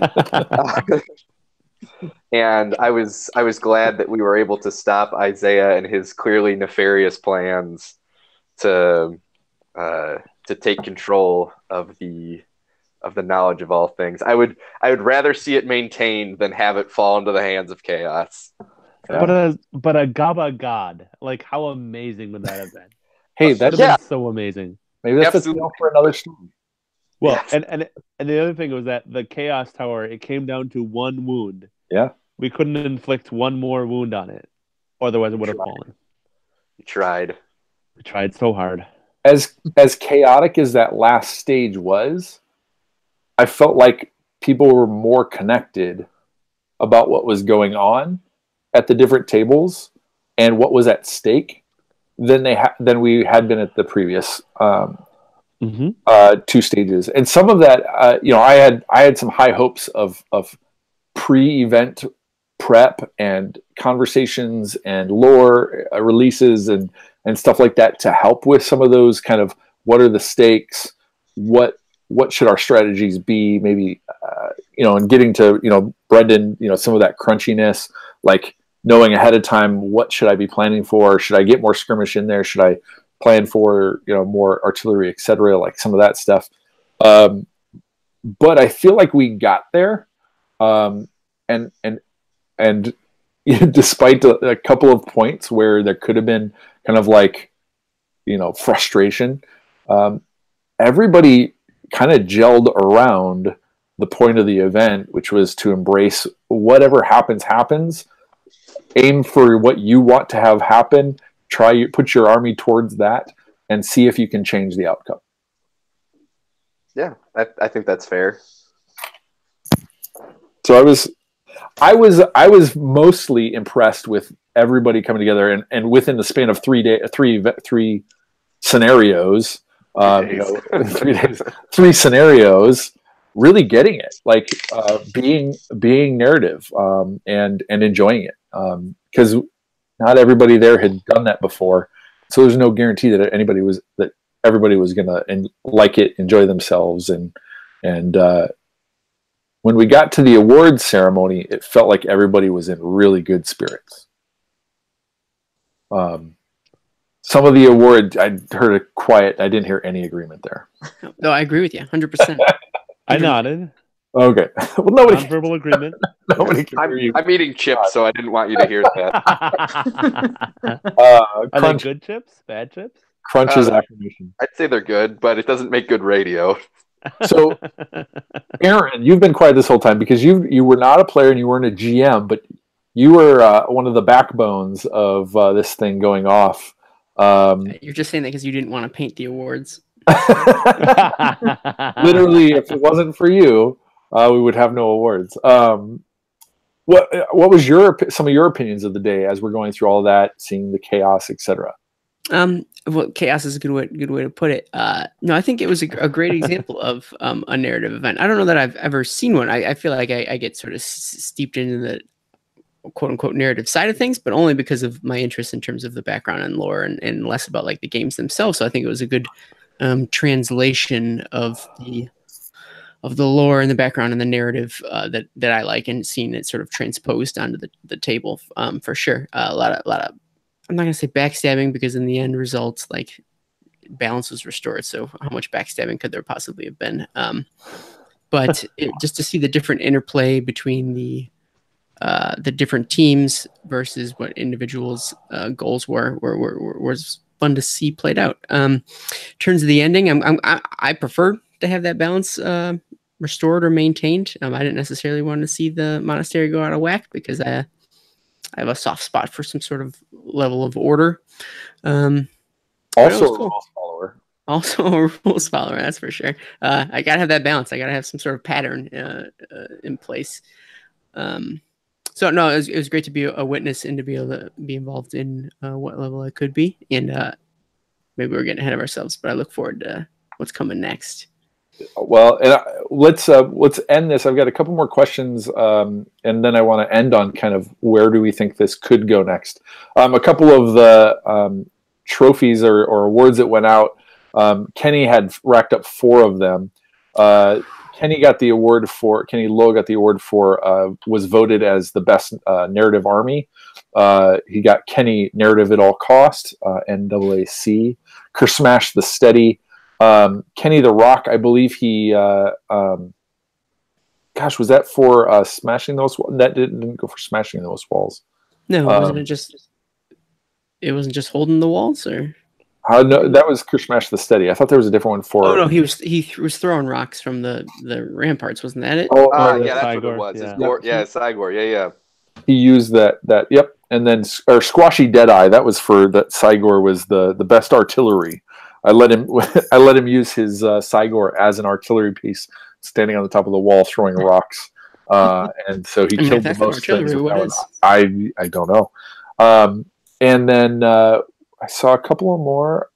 And I was glad that we were able to stop Isaiah and his clearly nefarious plans to take control of the knowledge of all things. I would rather see it maintained than have it fall into the hands of chaos. Yeah. But a Gaba god, like how amazing would that have been? Hey, that's so amazing. Maybe that's the tale for another story. Well, and the other thing was that the Chaos Tower, it came down to one wound. Yeah. We couldn't inflict one more wound on it. Otherwise it would have fallen. We tried. We tried so hard. As chaotic as that last stage was, I felt like people were more connected about what was going on at the different tables and what was at stake than we had been at the previous two stages. And some of that, I had some high hopes of pre-event prep and conversations and lore releases and stuff like that to help with some of those kind of what are the stakes, what should our strategies be, maybe and getting to Brendan, some of that crunchiness, like knowing ahead of time what should I be planning for, should I get more skirmish in there, should I plan for more artillery, etc., like some of that stuff. But I feel like we got there, and despite a couple of points where there could have been kind of like frustration, everybody kind of gelled around the point of the event, which was to embrace whatever happens, aim for what you want to have happen, put your army towards that, and see if you can change the outcome. Yeah, I think that's fair. So I was mostly impressed with everybody coming together, and within the span of 3 scenarios, 3 days, 3 scenarios, really getting it, like being narrative, and enjoying it, because not everybody there had done that before, so there's no guarantee that everybody was gonna like it, enjoy themselves, and when we got to the awards ceremony, it felt like everybody was in really good spirits. Some of the awards, I heard a quiet. I didn't hear any agreement there. No, I agree with you, 100%. I nodded. Okay. Well, nobody. Non-verbal agreement. Nobody can hear you. I'm eating chips, so I didn't want you to hear that. Are they good chips? Bad chips? Crunch is affirmation. I'd say they're good, but it doesn't make good radio. So, Aaron, you've been quiet this whole time because you were not a player and you weren't a GM, but you were one of the backbones of this thing going off. You're just saying that because you didn't want to paint the awards. Literally, if it wasn't for you, we would have no awards. What was some of your opinions of the day as we're going through all that, seeing the chaos, etc.? Well, chaos is a good way to put it. No, I think it was a great example of a narrative event. I don't know that I've ever seen one. I feel like I get sort of steeped into the quote unquote narrative side of things, but only because of my interest in terms of the background and lore, and less about like the games themselves. So I think it was a good translation of the lore and the background and the narrative that I like, and seeing it sort of transposed onto the table, for sure. A lot of I'm not gonna say backstabbing, because in the end result, like, balance was restored. So how much backstabbing could there possibly have been? But just to see the different interplay between the different teams versus what individuals' goals were was fun to see played out. In terms of the ending, I prefer to have that balance restored or maintained. I didn't necessarily want to see the monastery go out of whack because I have a soft spot for some sort of level of order. Also a rules follower. Also a rules follower, that's for sure. I gotta have that balance. I gotta have some sort of pattern in place. So no, it was great to be a witness and to be able to be involved in what level I could be. And maybe we're getting ahead of ourselves, but I look forward to what's coming next. Well, and let's end this. I've got a couple more questions, and then I want to end on kind of where do we think this could go next. A couple of the trophies or awards that went out. Kenny had racked up 4 of them. Kenny Lowe got the award for was voted as the best narrative army. He got Kenny Narrative at All Cost, NAAC. Kersmash the Steady. Kenny the Rock, I believe he was that for smashing those? That didn't go for smashing those walls. No, wasn't it wasn't just holding the walls, or? No, that was Kersmash the Steady. I thought there was a different one for. Oh no, he was throwing rocks from the ramparts, wasn't that it? Yeah, that's what it was. Yeah. Sigor. Yeah. He used that. Yep, and then Squashy Deadeye. That was for that. Sigor was the best artillery. I let him use his Sigor as an artillery piece, standing on the top of the wall throwing rocks, and so he killed the most things. I don't know, and then I saw a couple of more.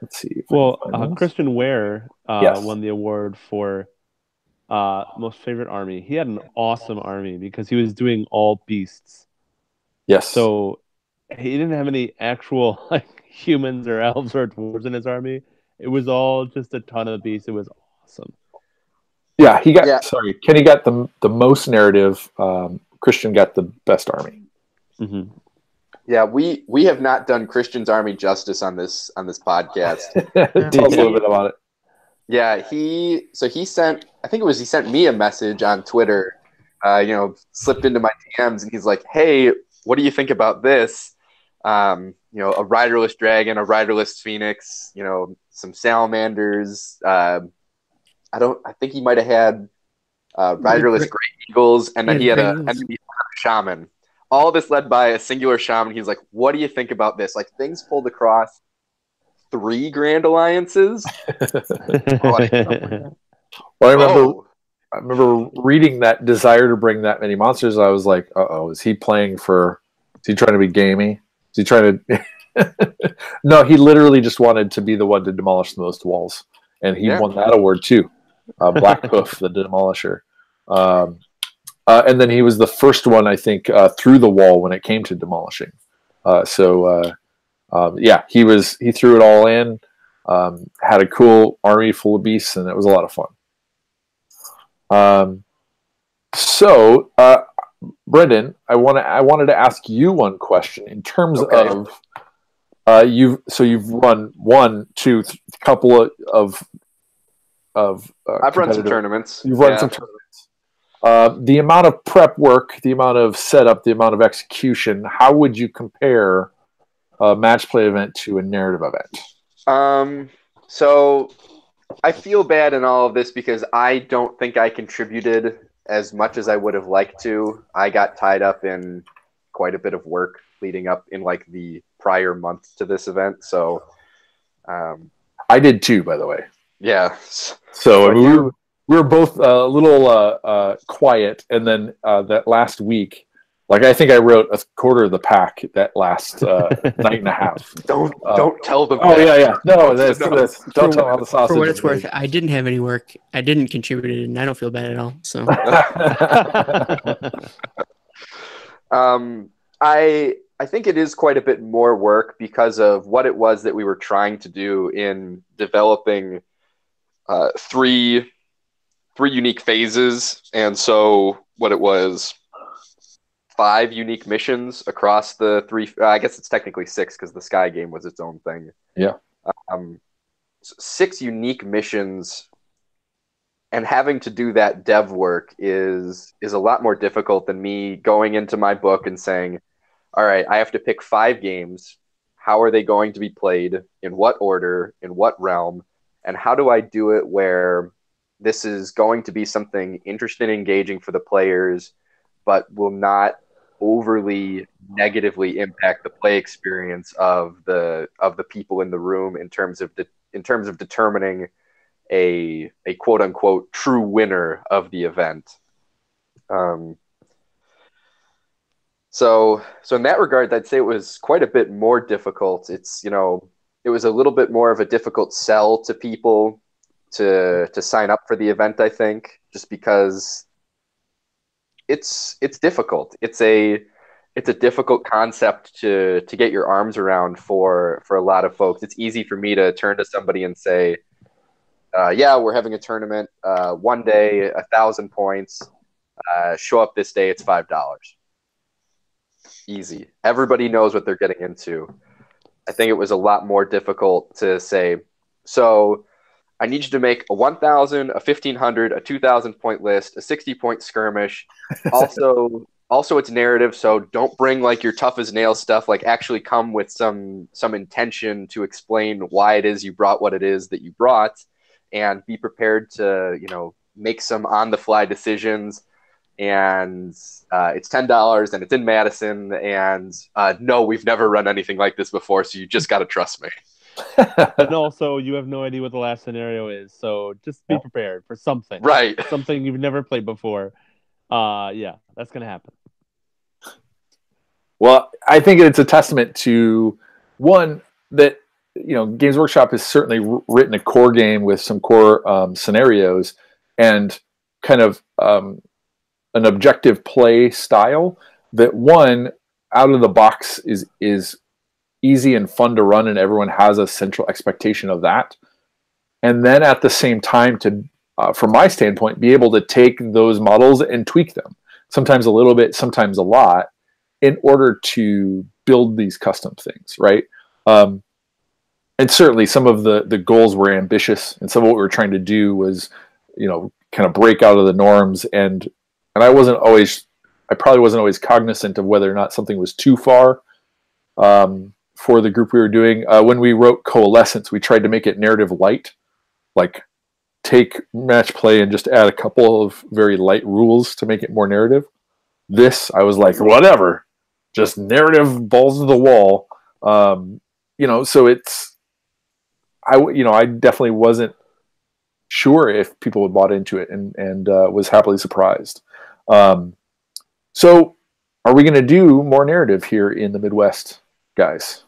Let's see. Well, Christian Ware Yes. won the award for most favorite army. He had an awesome army because he was doing all beasts. Yes. So he didn't have any actual humans or elves or dwarves in his army. It was all just a ton of beasts. It was awesome. Yeah, sorry, Kenny got the most narrative. Christian got the best army. Mm-hmm. Yeah, we have not done Christian's army justice on this podcast. Tell us a little bit about it. Yeah, he sent me a message on Twitter, slipped into my DMs, and he's like, "Hey, what do you think about this? A riderless dragon, a riderless phoenix, some salamanders. I think he might have had riderless great eagles, and then he had a shaman. All this led by a singular shaman. He's like, "What do you think about this? Like, things pulled across 3 Grand Alliances." Well, I remember reading that desire to bring that many monsters. I was like, "Uh-oh, is he trying to be gamey? Is he trying to?" No, he literally just wanted to be the one to demolish the most walls, and he won that award too. Black Hoof, the Demolisher. And then he was the first one, I think, through the wall when it came to demolishing. He threw it all in, had a cool army full of beasts, and it was a lot of fun. Brendan, I wanted to ask you one question in terms of you've run couple of I've run some tournaments. You've run some tournaments. The amount of prep work, the amount of setup, the amount of execution, how would you compare a match play event to a narrative event? So I feel bad in all of this because I don't think I contributed as much as I would have liked to. I got tied up in quite a bit of work leading up in the prior month to this event. So I did too, by the way. Yeah. So we were both a little quiet, and then that last week, I think I wrote a quarter of the pack that last night and a half. Don't tell them. Oh yeah. No, don't tell how the sausage. For what it's worth, I didn't have any work. I didn't contribute, and I don't feel bad at all. So, I think it is quite a bit more work because of what it was that we were trying to do in developing 3 unique phases, and so what it was 5 unique missions across the 3. I guess it's technically 6 because the Sky game was its own thing. Yeah. 6 unique missions, and having to do that dev work is a lot more difficult than me going into my book and saying, "All right, I have to pick 5 games. How are they going to be played? In what order? In what realm? And how do I do it where this is going to be something interesting and engaging for the players, but will not overly negatively impact the play experience of the people in the room in terms of determining a quote unquote true winner of the event. So in that regard, I'd say it was quite a bit more difficult. It's, it was a little bit more of a difficult sell to people to sign up for the event, I think, just because it's difficult. It's a difficult concept to get your arms around for a lot of folks. It's easy for me to turn to somebody and say, yeah, we're having a tournament, one day, 1,000 points, show up this day, it's $5. Easy. Everybody knows what they're getting into. I think it was a lot more difficult to say, so I need you to make a 1,000, a 1,500, a 2,000 point list, a 60-point skirmish. Also, it's narrative, so don't bring like your tough as nails stuff. Like, actually come with some intention to explain why it is you brought what it is that you brought, and be prepared to make some on the fly decisions. And it's $10 and it's in Madison, and no, we've never run anything like this before, so you just got to trust me. And also, you have no idea what the last scenario is, so just be prepared for something. Right. Something you've never played before. Yeah, that's going to happen. Well, I think it's a testament to, one, that Games Workshop has certainly written a core game with some core scenarios and kind of an objective play style that, one, out of the box is easy and fun to run, and everyone has a central expectation of that. And then at the same time, to from my standpoint, be able to take those models and tweak them, sometimes a little bit, sometimes a lot, in order to build these custom things, right? And certainly some of the goals were ambitious, and some of what we were trying to do was, kind of break out of the norms. And I probably wasn't always cognizant of whether or not something was too far for the group we were doing. When we wrote Coalescence, we tried to make it narrative light, like take match play and just add a couple of very light rules to make it more narrative. This, I was like, whatever, just narrative, balls to the wall. So it's, I definitely wasn't sure if people had bought into it, and was happily surprised. So are we going to do more narrative here in the Midwest, guys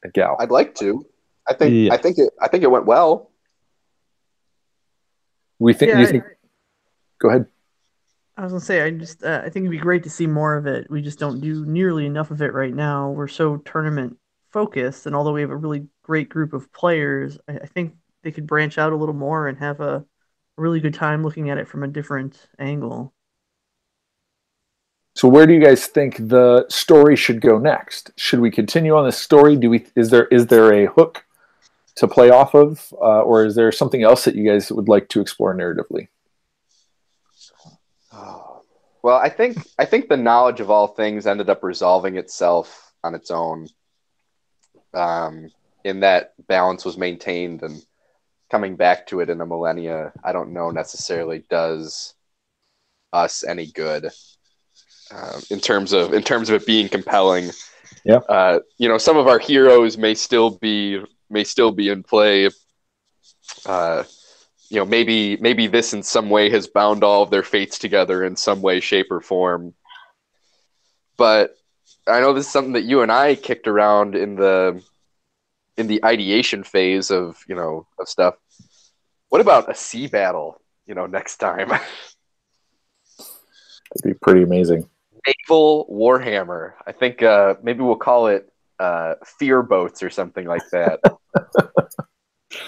and gal? I'd like to. I think it went well. You think? Go ahead. I was gonna say, I think it'd be great to see more of it. We just don't do nearly enough of it right now. We're so tournament focused, and although we have a really great group of players, I think they could branch out a little more and have a really good time looking at it from a different angle. So where do you guys think the story should go next? Should we continue on this story? Is there a hook to play off of, or is there something else that you guys would like to explore narratively? Well, I think the knowledge of all things ended up resolving itself on its own. In that balance was maintained, and coming back to it in a millennia, I don't know necessarily does us any good. In terms of it being compelling. Yeah. Some of our heroes may still be in play. Maybe this in some way has bound all of their fates together in some way, shape, or form. But I know this is something that you and I kicked around in the ideation phase of stuff. What about a sea battle, next time? That'd be pretty amazing. Naval Warhammer. I think maybe we'll call it Fear Boats or something like that.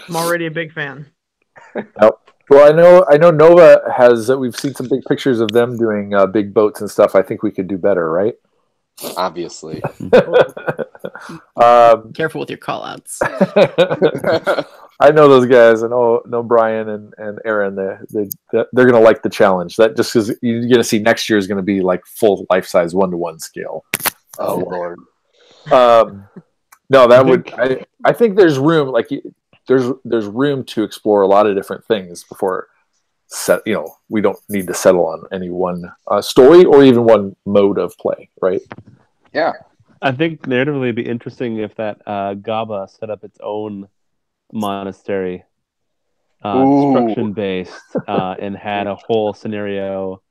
I'm already a big fan. Well, I know Nova has. We've seen some big pictures of them doing big boats and stuff. I think we could do better, right? Obviously. Careful with your call-outs. I know those guys. I know Brian and Aaron. They're going to like the challenge. That just because you're going to see next year is going to be like full life-size 1-to-1 scale. Oh Lord. No, that would. I think there's room. Like there's room to explore a lot of different things before. set. We don't need to settle on any one story or even one mode of play, right? Yeah. I think narratively it'd be interesting if that GABA set up its own monastery, destruction based, and had a whole scenario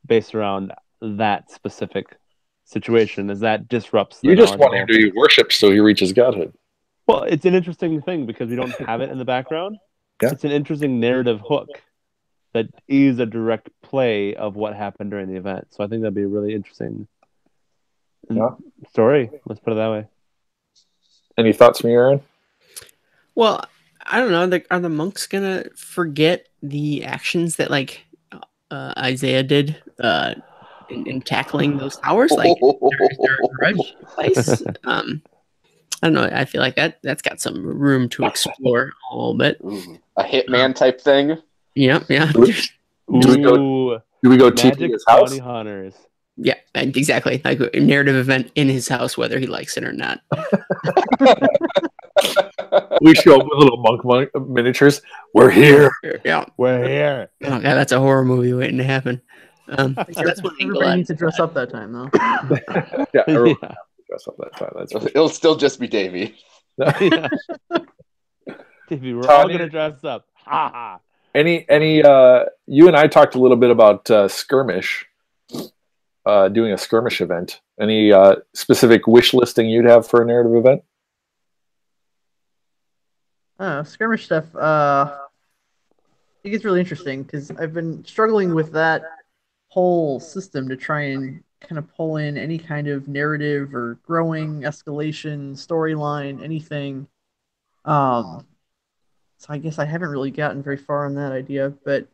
based around that specific situation, as that disrupts the You just want him knowledgeable. to be worshipped so he reaches godhood. Well, it's an interesting thing because we don't have it in the background. Yeah. It's an interesting narrative hook that is a direct play of what happened during the event. So I think that'd be a really interesting story. Let's put it that way. Any thoughts from you, Aaron? Well, I don't know. Are the monks gonna forget the actions that Isaiah did in tackling those towers? Like, is there a grudge in place? I don't know. I feel like that's got some room to explore a little bit. A hitman type thing. Yeah. Do we go TP Magic his house? Bounty Hunters. Yeah, exactly. Like a narrative event in his house, whether he likes it or not. We show up with little monk miniatures. We're here. Yeah, we're here. Oh god, that's a horror movie waiting to happen. So that's one angle. Everybody needs to dress up that time, though. Yeah, everyone has to dress up that time. That's It'll still just be Davy. Davy, we're all gonna dress up. Ha ha. Any you and I talked a little bit about skirmish, doing a skirmish event. Any specific wish listing you'd have for a narrative event? Skirmish stuff. It gets really interesting because I've been struggling with that whole system to try and kind of pull in any kind of narrative or growing escalation storyline, anything. So I guess I haven't really gotten very far on that idea, but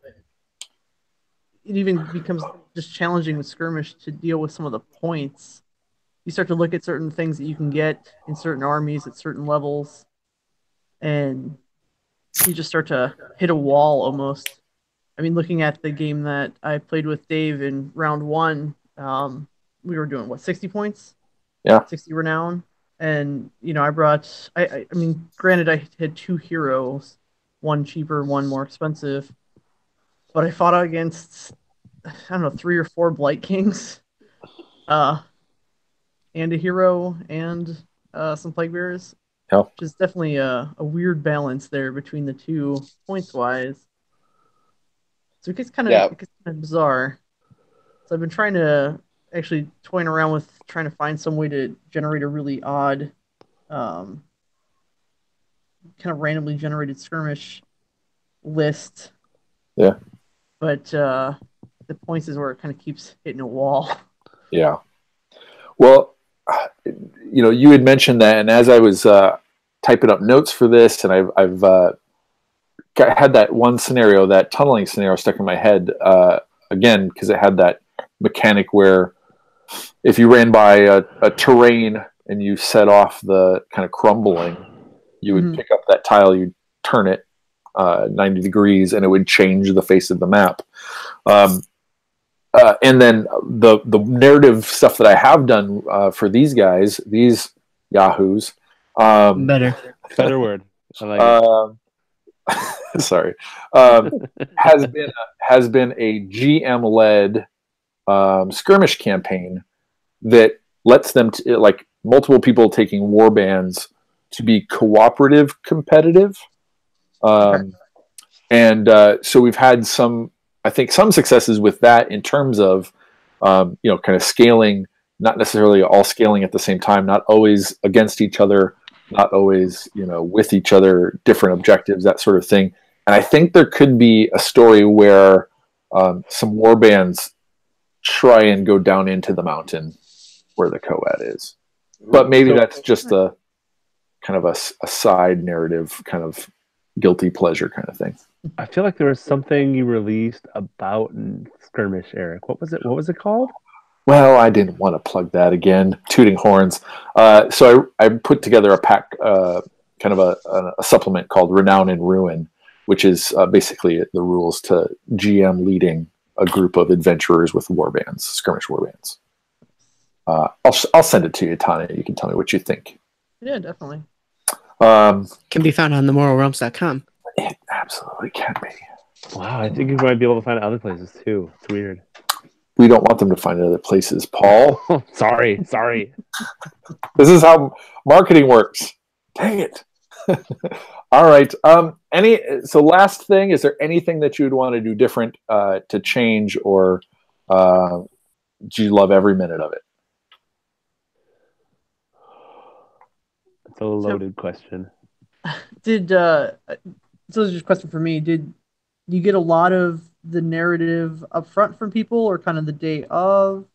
it even becomes just challenging with skirmish to deal with some of the points. You start to look at certain things that you can get in certain armies at certain levels, and you just start to hit a wall almost. I mean, looking at the game that I played with Dave in round 1, we were doing, 60 points? Yeah. 60 renown. And, I brought, I mean, granted, I had 2 heroes, one cheaper, one more expensive. But I fought against, 3 or 4 Blight Kings, and a hero, and some Plague Bearers. Yeah. Which is definitely a weird balance there between the two, points-wise. So it gets kind of bizarre. So I've been trying to actually toying around with trying to find some way to generate a really odd, kind of randomly generated skirmish list. Yeah. But the points is where it kind of keeps hitting a wall. Yeah. Well, you had mentioned that, and as I was typing up notes for this, and I've had that one scenario, that tunneling scenario, stuck in my head again because it had that mechanic where if you ran by a terrain and you set off the kind of crumbling, you would pick up that tile, you'd turn it 90 degrees, and it would change the face of the map. And then the narrative stuff that I have done for these guys, these yahoos, better word. I like it. Sorry, has been a GM led skirmish campaign that lets them like multiple people taking war bands to be cooperative competitive. And so we've had some successes with that in terms of, kind of scaling, not necessarily all scaling at the same time, not always against each other, not always, with each other, different objectives, that sort of thing. And I think there could be a story where some war bands try and go down into the mountain where the Coat is. But maybe that's just a kind of a side narrative, kind of guilty pleasure kind of thing. I feel like there was something you released about skirmish, Eric. What was it? What was it called? Well, I didn't want to plug that again, tooting horns. So I put together a pack, kind of a supplement called Renown and Ruin, which is basically the rules to GM leading a group of adventurers with warbands, skirmish warbands. I'll send it to you, Tanya. You can tell me what you think. Yeah, definitely. Can be found on themoralrealms.com. It absolutely can be. Wow, I think you might be able to find it other places too. It's weird. We don't want them to find it other places, Paul. Sorry. This is how marketing works. Dang it. All right. So last thing, is there anything that you would want to do different to change, or do you love every minute of it? It's a loaded question. So this is just a question for me. Did you get a lot of the narrative up front from people, or kind of the day of?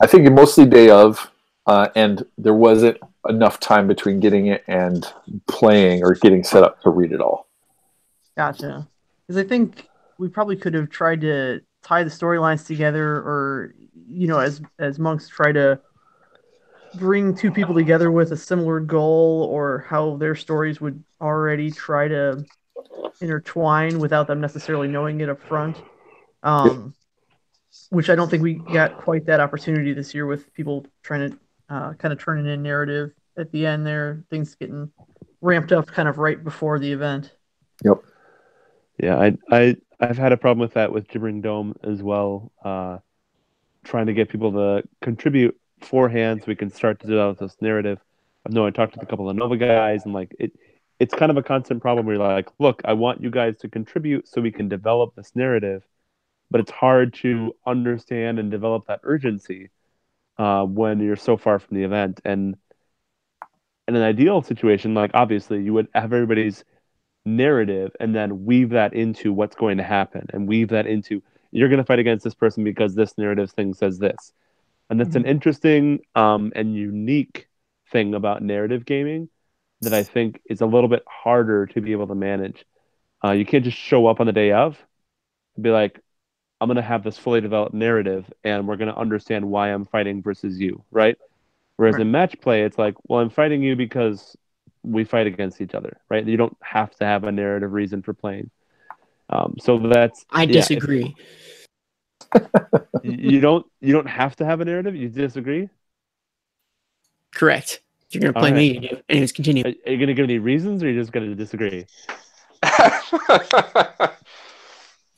I think mostly day of, and there wasn't enough time between getting it and playing or getting set up to read it all. Gotcha. Because I think we probably could have tried to tie the storylines together, or as monks try to bring two people together with a similar goal, or how their stories would already try to intertwine without them necessarily knowing it up front. Which I don't think we got quite that opportunity this year, with people trying to kind of turn it in narrative at the end there, things getting ramped up kind of right before the event. Yep. Yeah, I've had a problem with that with Gibbering Dome as well. Trying to get people to contribute beforehand so we can start to develop this narrative. I know I talked to a couple of Nova guys, and like it's kind of a constant problem where you're like, look, I want you guys to contribute so we can develop this narrative, but it's hard to understand and develop that urgency when you're so far from the event. And in an ideal situation, like obviously you would have everybody's narrative and then weave that into what's going to happen, and weave that into, you're going to fight against this person because this narrative thing says this. And that's an interesting and unique thing about narrative gaming that I think is a little bit harder to be able to manage. You can't just show up on the day of and be like, I'm going to have this fully developed narrative and we're going to understand why I'm fighting versus you, right? Whereas in match play, it's like, well, I'm fighting you because we fight against each other, right? You don't have to have a narrative reason for playing. So that's... I disagree. You don't have to have a narrative? You disagree? Correct. If you're going to play me, you do. Anyways, continue. Are you going to give any reasons, or are you just going to disagree?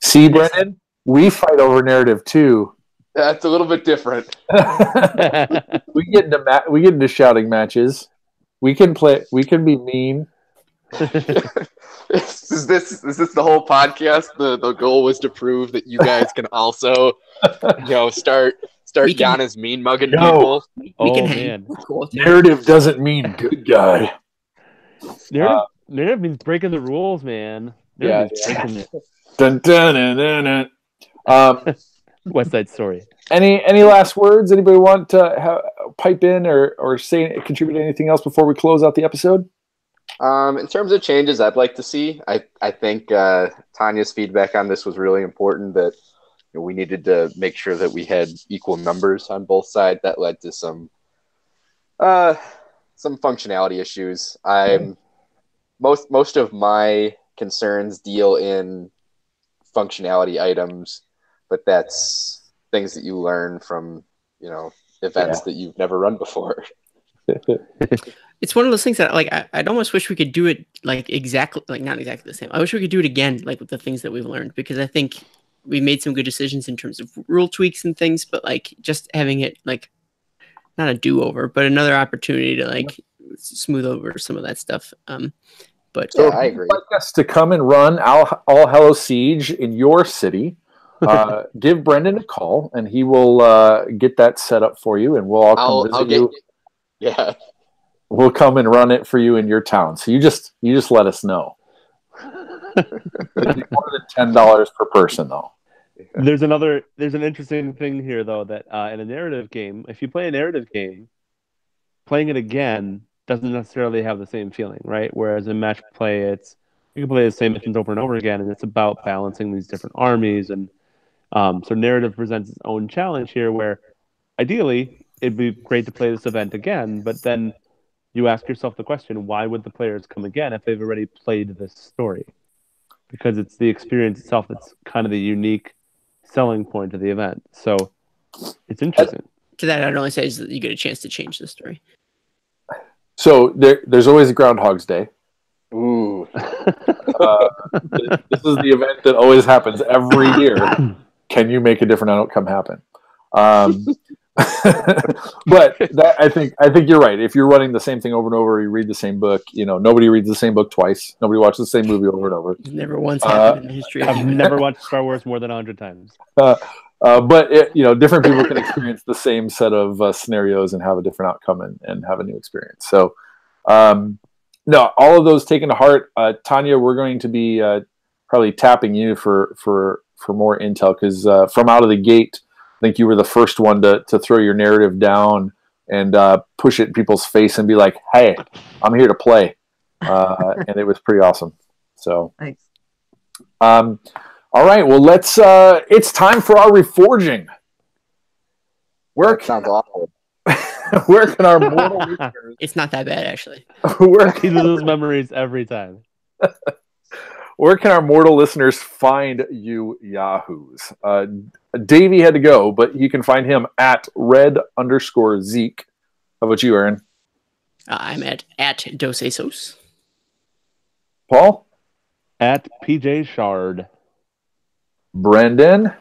See, Brendan? We fight over narrative too. That's a little bit different. We get into shouting matches. We can play. We can be mean. Is this the whole podcast? The goal was to prove that you guys can also, start Yana's mean mugging people. We can hang. Cool. Narrative doesn't mean good guy. Narrative means breaking the rules, man. Breaking it. Dun, dun, dun, dun, dun. West Side Story. Any last words? Anybody want to pipe in or say, contribute anything else before we close out the episode? In terms of changes I'd like to see, I think Tanya's feedback on this was really important, that we needed to make sure that we had equal numbers on both sides. That led to some functionality issues. Most of my concerns deal in functionality items, but that's things that you learn from events that you've never run before. It's one of those things that I'd almost wish we could do it not exactly the same. I wish we could do it again, like with the things that we've learned, because I think we made some good decisions in terms of rule tweaks and things, but just having it not a do-over, but another opportunity to smooth over some of that stuff. But so I agree. If you'd like us to come and run All Hallows Siege in your city, give Brendan a call and he will get that set up for you, and we'll all come visit you. Yeah. We'll come and run it for you in your town. So you just let us know. It'd be more than $10 per person, though. There's an interesting thing here, though, that in a narrative game, if you play a narrative game, playing it again doesn't necessarily have the same feeling, right? Whereas in match play, you can play the same missions over and over again, and it's about balancing these different armies. And so narrative presents its own challenge here, where ideally it'd be great to play this event again, but then you ask yourself the question, why would the players come again if they've already played this story? Because it's the experience itself that's kind of the unique selling point of the event. So it's interesting. To that, I'd only say is that you get a chance to change the story. So there's always a Groundhog's Day. Ooh. This is the event that always happens every year. Can you make a different outcome happen? But that, I think you're right. If you're running the same thing over and over, you read the same book. Nobody reads the same book twice. Nobody watches the same movie over and over. Never once happened in the history. I've never watched Star Wars more than 100 times. But different people can experience the same set of scenarios and have a different outcome and have a new experience. So, no, all of those taken to heart. Tanya, we're going to be probably tapping you for more intel because from out of the gate, I think you were the first one to throw your narrative down and push it in people's face and be like, "Hey, I'm here to play," and it was pretty awesome. So, Thanks. All right. Well, let's. It's time for our reforging. That sounds awful. Where can our mortal listeners? It's not that bad, actually. He loses memories every time. Where can our mortal listeners find you yahoos? Davy had to go, but you can find him at red_Zeke. How about you, Aaron? I'm at Dosesos. Paul? At PJ Shard. Brendan?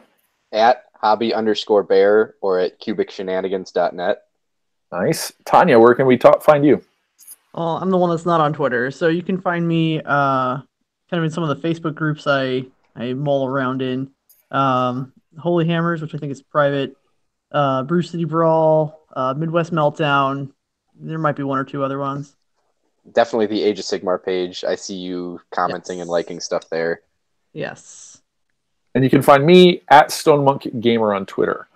At hobby_bear or at cubicshenanigans.net. Nice. Tanya, where can we find you? Well, I'm the one that's not on Twitter, so you can find me kind of in some of the Facebook groups I mull around in. Holy Hammers, which I think is private. Bruce City Brawl, Midwest Meltdown. There might be one or two other ones. Definitely the Age of Sigmar page. I see you commenting and liking stuff there. Yes. And you can find me at Stone Monk Gamer on Twitter.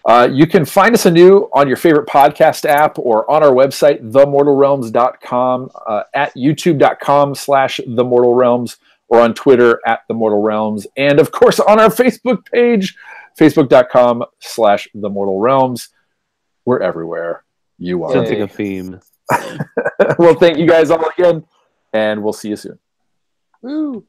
You can find us anew on your favorite podcast app or on our website, themortalrealms.com, at youtube.com/themortalrealms, or on Twitter at themortalrealms, and of course on our Facebook page, facebook.com/themortalrealms. We're everywhere. You are. Sensing a theme. Well, thank you guys all again, and we'll see you soon. Woo!